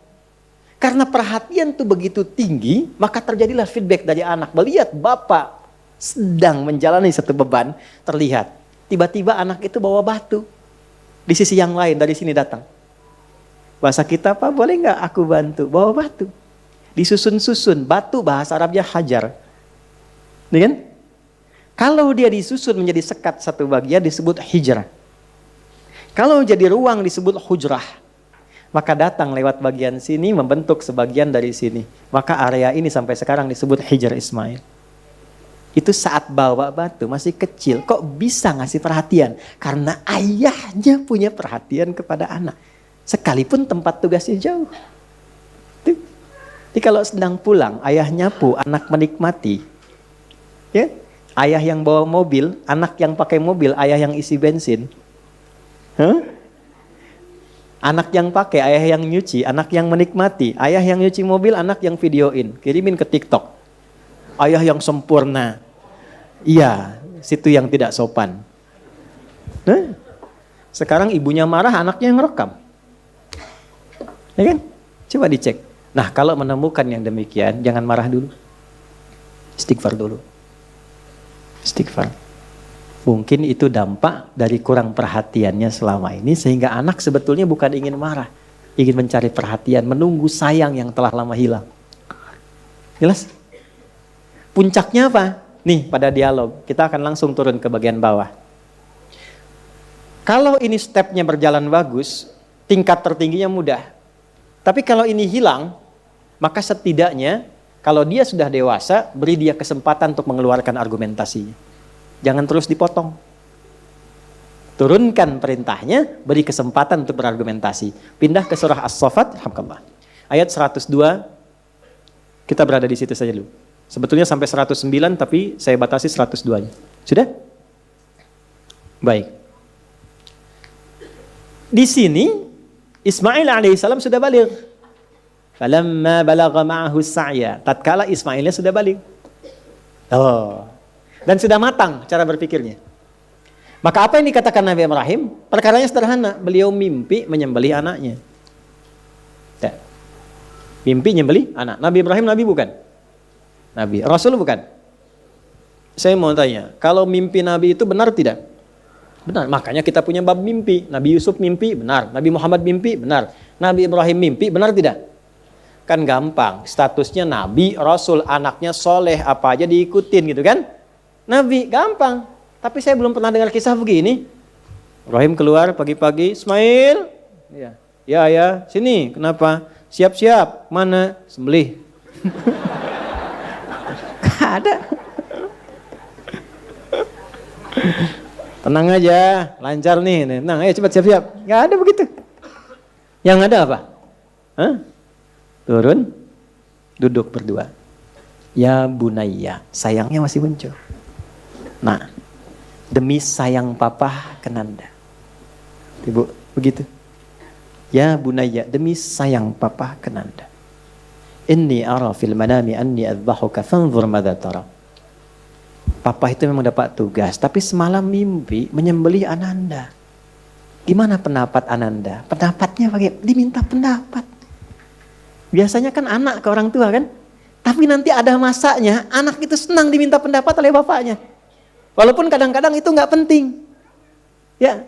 Karena perhatian tuh begitu tinggi, maka terjadilah feedback dari anak. Melihat bapak sedang menjalani satu beban, terlihat. Tiba-tiba anak itu bawa batu. Di sisi yang lain, dari sini datang. Bahasa kita, Pak, boleh nggak aku bantu? Bawa batu. Disusun-susun. Batu bahasa Arabnya hajar. Nih kan? Kalau dia disusun menjadi sekat satu bagian disebut hijrah. Kalau jadi ruang disebut hujrah. Maka datang lewat bagian sini membentuk sebagian dari sini. Maka area ini sampai sekarang disebut Hijr Ismail. Itu saat bawa batu masih kecil. Kok bisa ngasih perhatian? Karena ayahnya punya perhatian kepada anak. Sekalipun tempat tugasnya jauh. Jadi kalau sedang pulang, ayah nyapu, anak menikmati. Ya, ayah yang bawa mobil, anak yang pakai mobil, ayah yang isi bensin. Anak yang pakai, ayah yang nyuci, anak yang menikmati, ayah yang nyuci mobil, anak yang videoin, kirimin ke TikTok. Ayah yang sempurna. Iya, situ yang tidak sopan. Nah, sekarang ibunya marah, anaknya yang rekam. Ya kan? Coba dicek. Nah, kalau menemukan yang demikian, jangan marah dulu. Istighfar dulu. Istighfar. Mungkin itu dampak dari kurang perhatiannya selama ini sehingga anak sebetulnya bukan ingin marah. Ingin mencari perhatian, menunggu sayang yang telah lama hilang. Jelas? Puncaknya apa? Nih pada dialog, kita akan langsung turun ke bagian bawah. Kalau ini stepnya berjalan bagus, tingkat tertingginya mudah. Tapi kalau ini hilang, maka setidaknya kalau dia sudah dewasa, beri dia kesempatan untuk mengeluarkan argumentasinya. Jangan terus dipotong. Turunkan perintahnya, beri kesempatan untuk berargumentasi. Pindah ke surah As-Saffat, alhamdulillah. Ayat 102, kita berada di situ saja dulu. Sebetulnya sampai 109, tapi saya batasi 102-nya. Sudah? Baik. Di sini, Ismail alaihissalam sudah balik. Falamma balagha ma'ahu sa'ya. Tatkala Ismailnya sudah balik. Oh. Dan sudah matang cara berpikirnya. Maka apa yang dikatakan Nabi Ibrahim? Perkaranya sederhana. Beliau mimpi menyembelih anaknya. Ya. Mimpi menyembelih anak. Nabi Ibrahim Nabi bukan? Nabi. Rasul bukan? Saya mau tanya. Kalau mimpi Nabi itu benar tidak? Benar. Makanya kita punya bab mimpi. Nabi Yusuf mimpi, benar. Nabi Muhammad mimpi, benar. Nabi Ibrahim mimpi, benar tidak? Kan gampang. Statusnya Nabi, Rasul, anaknya soleh, apa aja diikutin gitu kan? Nabi, gampang. Tapi saya belum pernah dengar kisah begini. Ibrahim keluar pagi-pagi, Ismail. Ya, sini. Kenapa? Siap-siap. Mana? Sembelih. Gak ada. Tenang aja, lancar nih. Tenang, ayo cepat siap-siap. Gak ada begitu. Yang ada apa? Turun, duduk berdua. Ya bunayya, sayangnya masih muncul. Nah, demi sayang papa kenanda. Ibu, begitu. Ya bunayya, demi sayang papa kenanda. Inni ara fil manami anni adbahuka fanzur madza tara. Papa itu memang dapat tugas, tapi semalam mimpi menyembelih Ananda. Gimana pendapat Ananda? Pendapatnya bagaimana? Diminta pendapat. Biasanya kan anak ke orang tua kan? Tapi nanti ada masanya, anak itu senang diminta pendapat oleh bapaknya. Walaupun kadang-kadang itu nggak penting. Ya,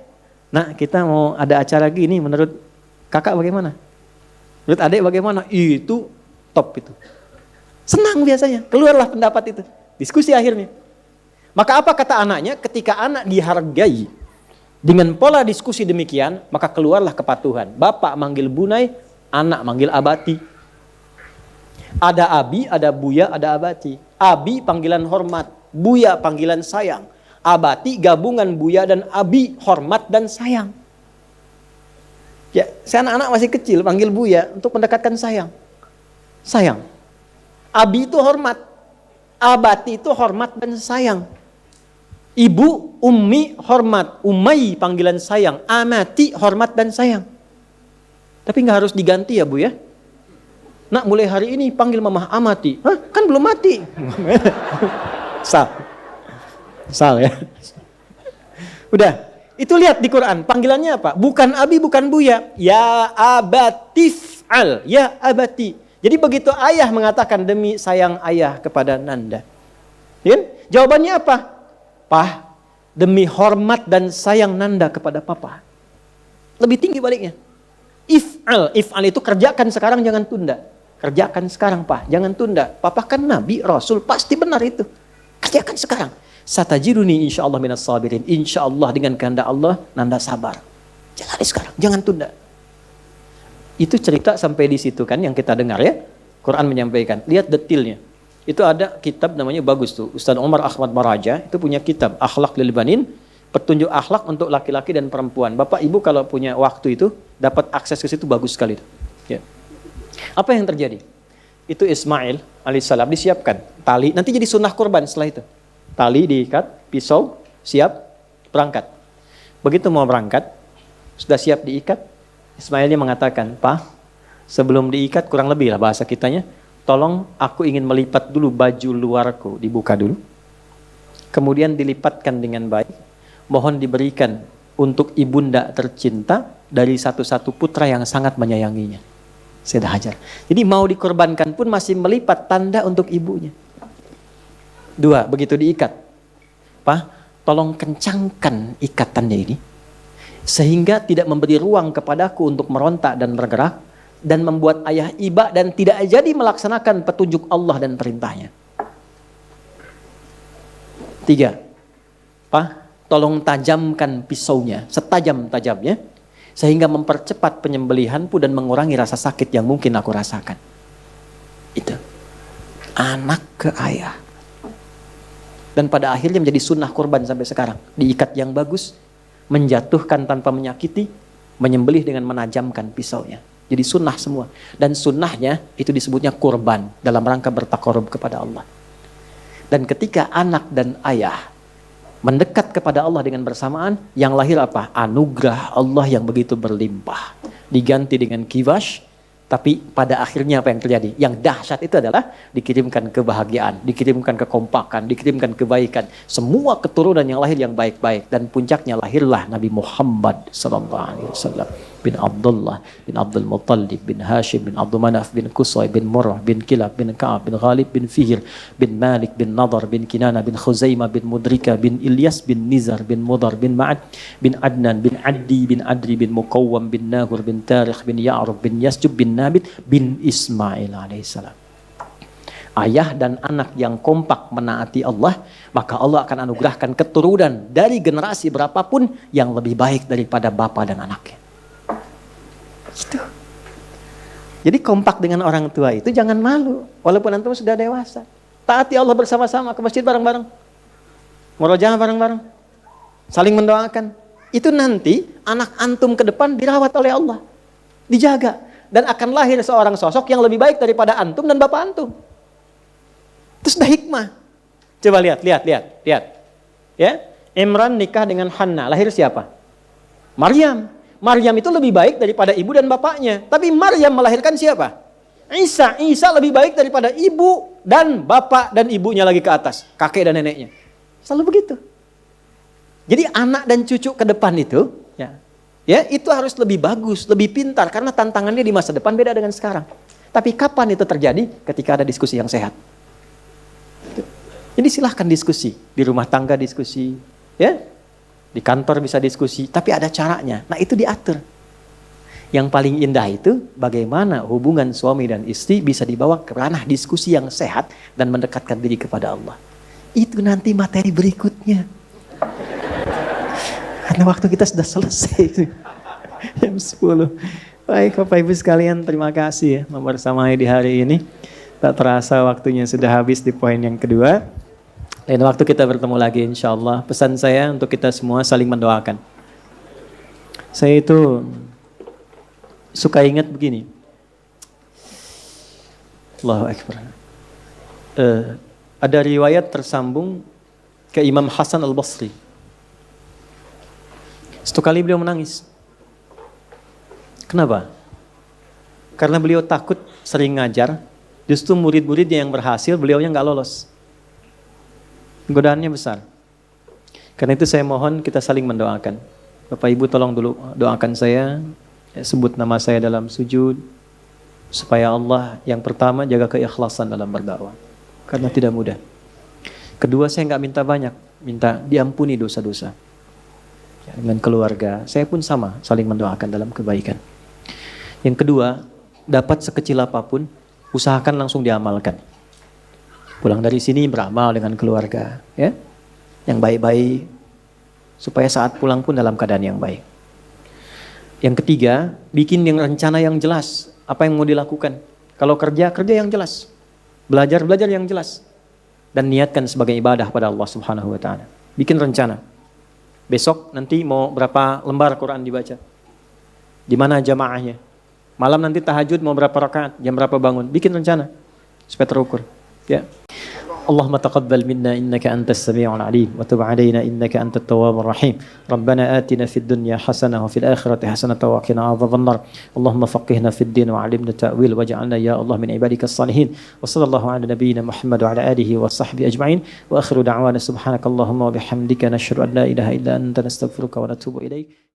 nah kita mau ada acara gini, menurut kakak bagaimana? Menurut adik bagaimana? Itu top itu. Senang biasanya, keluarlah pendapat itu. Diskusi akhirnya. Maka apa kata anaknya? Ketika anak dihargai dengan pola diskusi demikian, maka keluarlah kepatuhan. Bapak manggil bunai, anak manggil abati. Ada abi, ada buya, ada abati. Abi panggilan hormat, buya panggilan sayang. Abati gabungan buya dan abi, hormat dan sayang. Ya, saya anak-anak masih kecil panggil buya untuk mendekatkan sayang. Sayang. Abi itu hormat. Abati itu hormat dan sayang. Ibu, ummi, hormat. Umay, panggilan sayang. Amati, hormat dan sayang. Tapi nggak harus diganti ya Bu ya. Nak, mulai hari ini panggil mamah amati. Hah? Kan belum mati. Sal ya. Udah. Itu lihat di Quran. Panggilannya apa? Bukan abi, bukan buya. Ya abatif'al. Ya abati. Jadi begitu ayah mengatakan demi sayang ayah kepada Nanda. Ya? Jawabannya apa? Pah, demi hormat dan sayang Nanda kepada papa. Lebih tinggi baliknya. If'al. If'al itu kerjakan sekarang, jangan tunda. Kerjakan sekarang, Pak. Jangan tunda. Papa kan Nabi, Rasul. Pasti benar itu. Kerjakan sekarang. Satajiruni insyaallah minas sabirin. Insyaallah dengan kehendak Allah, Nanda sabar. Jalani sekarang. Jangan tunda. Itu cerita sampai di situ kan yang kita dengar ya. Quran menyampaikan. Lihat detailnya. Itu ada kitab namanya bagus tuh. Ustaz Umar Ahmad Maraja itu punya kitab. Akhlak lil Banin. Petunjuk akhlak untuk laki-laki dan perempuan. Bapak Ibu kalau punya waktu itu dapat akses ke situ bagus sekali. Ya. Apa yang terjadi? Itu Ismail alaihissalam disiapkan tali, nanti jadi sunnah kurban setelah itu. Tali diikat, pisau, siap, berangkat. Begitu mau berangkat, sudah siap diikat, Ismailnya mengatakan, Pak, sebelum diikat kurang lebih lah bahasa kitanya, tolong aku ingin melipat dulu baju luarku, dibuka dulu. Kemudian dilipatkan dengan baik, mohon diberikan untuk ibunda tercinta dari satu-satu putra yang sangat menyayanginya. Sayyidah Hajar. Jadi mau dikorbankan pun masih melipat tanda untuk ibunya. 2, begitu diikat. Pak, tolong kencangkan ikatannya ini. Sehingga tidak memberi ruang kepadaku untuk merontak dan bergerak. Dan membuat ayah iba dan tidak jadi melaksanakan petunjuk Allah dan perintahnya. 3, Pak, tolong tajamkan pisaunya, setajam-tajamnya. Sehingga mempercepat penyembelihanku dan mengurangi rasa sakit yang mungkin aku rasakan. Itu. Anak ke ayah. Dan pada akhirnya menjadi sunnah kurban sampai sekarang. Diikat yang bagus, menjatuhkan tanpa menyakiti, menyembelih dengan menajamkan pisaunya. Jadi sunnah semua. Dan sunnahnya itu disebutnya kurban dalam rangka bertakarub kepada Allah. Dan ketika anak dan ayah mendekat kepada Allah dengan bersamaan, yang lahir apa? Anugerah Allah yang begitu berlimpah. Diganti dengan kiwash, tapi pada akhirnya apa yang terjadi? Yang dahsyat itu adalah dikirimkan kebahagiaan, dikirimkan kekompakan, dikirimkan kebaikan. Semua keturunan yang lahir yang baik-baik. Dan puncaknya lahirlah Nabi Muhammad SAW. Bin Abdullah, bin Abdul Muttalib, bin Hashim, bin Abdul Manaf, bin Qusay, bin Murrah, bin Kilab, bin Ka'ab, bin Ghalib, bin Fihr, bin Malik, bin Nadar, bin Kinana, bin Khuzaimah, bin Mudrika, bin Ilyas, bin Nizar, bin Mudar, bin Ma'ad, bin Adnan, bin Addi, bin Adri, bin Muqawwam, bin Nahur, bin Tarikh, bin Ya'rub, bin Yasjub, bin Nabit, bin Ismail alaihissalam. Ayah dan anak yang kompak menaati Allah, maka Allah akan anugerahkan keturunan dari generasi berapapun yang lebih baik daripada bapa dan anaknya. Gitu. Jadi kompak dengan orang tua itu jangan malu, walaupun antum sudah dewasa. Taati Allah bersama-sama, ke masjid bareng-bareng, murojaah bareng-bareng, saling mendoakan. Itu nanti anak antum ke depan dirawat oleh Allah, dijaga, dan akan lahir seorang sosok yang lebih baik daripada antum dan bapak antum. Itu sudah hikmah. Coba lihat. Ya, Imran nikah dengan Hannah, lahir siapa? Maryam. Maryam itu lebih baik daripada ibu dan bapaknya. Tapi Maryam melahirkan siapa? Isa. Isa lebih baik daripada ibu dan bapak dan ibunya lagi ke atas. Kakek dan neneknya. Selalu begitu. Jadi anak dan cucu ke depan itu, ya itu harus lebih bagus, lebih pintar. Karena tantangannya di masa depan beda dengan sekarang. Tapi kapan itu terjadi? Ketika ada diskusi yang sehat. Jadi silahkan diskusi. Di rumah tangga diskusi. Ya. Di kantor bisa diskusi, tapi ada caranya. Nah itu diatur. Yang paling indah itu bagaimana hubungan suami dan istri bisa dibawa ke ranah diskusi yang sehat dan mendekatkan diri kepada Allah. Itu nanti materi berikutnya. Karena waktu kita sudah selesai. Jam 10. Baik Bapak Ibu sekalian, terima kasih ya membersamai di hari ini. Tak terasa waktunya sudah habis di poin yang kedua. Lain waktu kita bertemu lagi insya Allah. Pesan saya untuk kita semua saling mendoakan. Saya itu suka ingat begini. Allahu Akbar. Ada riwayat tersambung ke Imam Hasan Al-Basri. Satu kali beliau menangis. Kenapa? Karena beliau takut sering ngajar, justru murid-muridnya yang berhasil, beliaunya nggak lolos. Godaannya besar. Karena itu saya mohon kita saling mendoakan. Bapak Ibu tolong dulu doakan saya, sebut nama saya dalam sujud, supaya Allah yang pertama jaga keikhlasan dalam berdakwah. Karena tidak mudah. Kedua, saya nggak minta banyak, minta diampuni dosa-dosa. Ya, dengan keluarga, saya pun sama, saling mendoakan dalam kebaikan. Yang kedua, dapat sekecil apapun, usahakan langsung diamalkan. Pulang dari sini beramal dengan keluarga, ya, yang baik-baik, supaya saat pulang pun dalam keadaan yang baik. Yang ketiga, bikin rencana yang jelas, apa yang mau dilakukan. Kalau kerja, kerja yang jelas. Belajar yang jelas. Dan niatkan sebagai ibadah pada Allah Subhanahu wa ta'ala. Bikin rencana. Besok nanti mau berapa lembar Quran dibaca? Di mana jamaahnya? Malam nanti tahajud mau berapa rakaat? Jam berapa bangun? Bikin rencana supaya terukur. Ya. Allahumma taqabbal minna innaka antas sami'ul alim wa tub 'alaina innaka antat tawwabur rahim. Rabbana atina fid dunya hasanah wa fil akhirati hasanah wa qina adzabannar. Allahumma faqihna fid din wa 'allimna ta'wil waj'alna ya Allah min ibadikas salihin. Wa sallallahu ala nabiyyina Muhammad wa ala alihi wa sahbihi ajma'in. Wa akhiru da'wana subhanakallahumma wa bihamdika nashhadu an la ilaha illa anta nastaghfiruka wa natubu ilaik.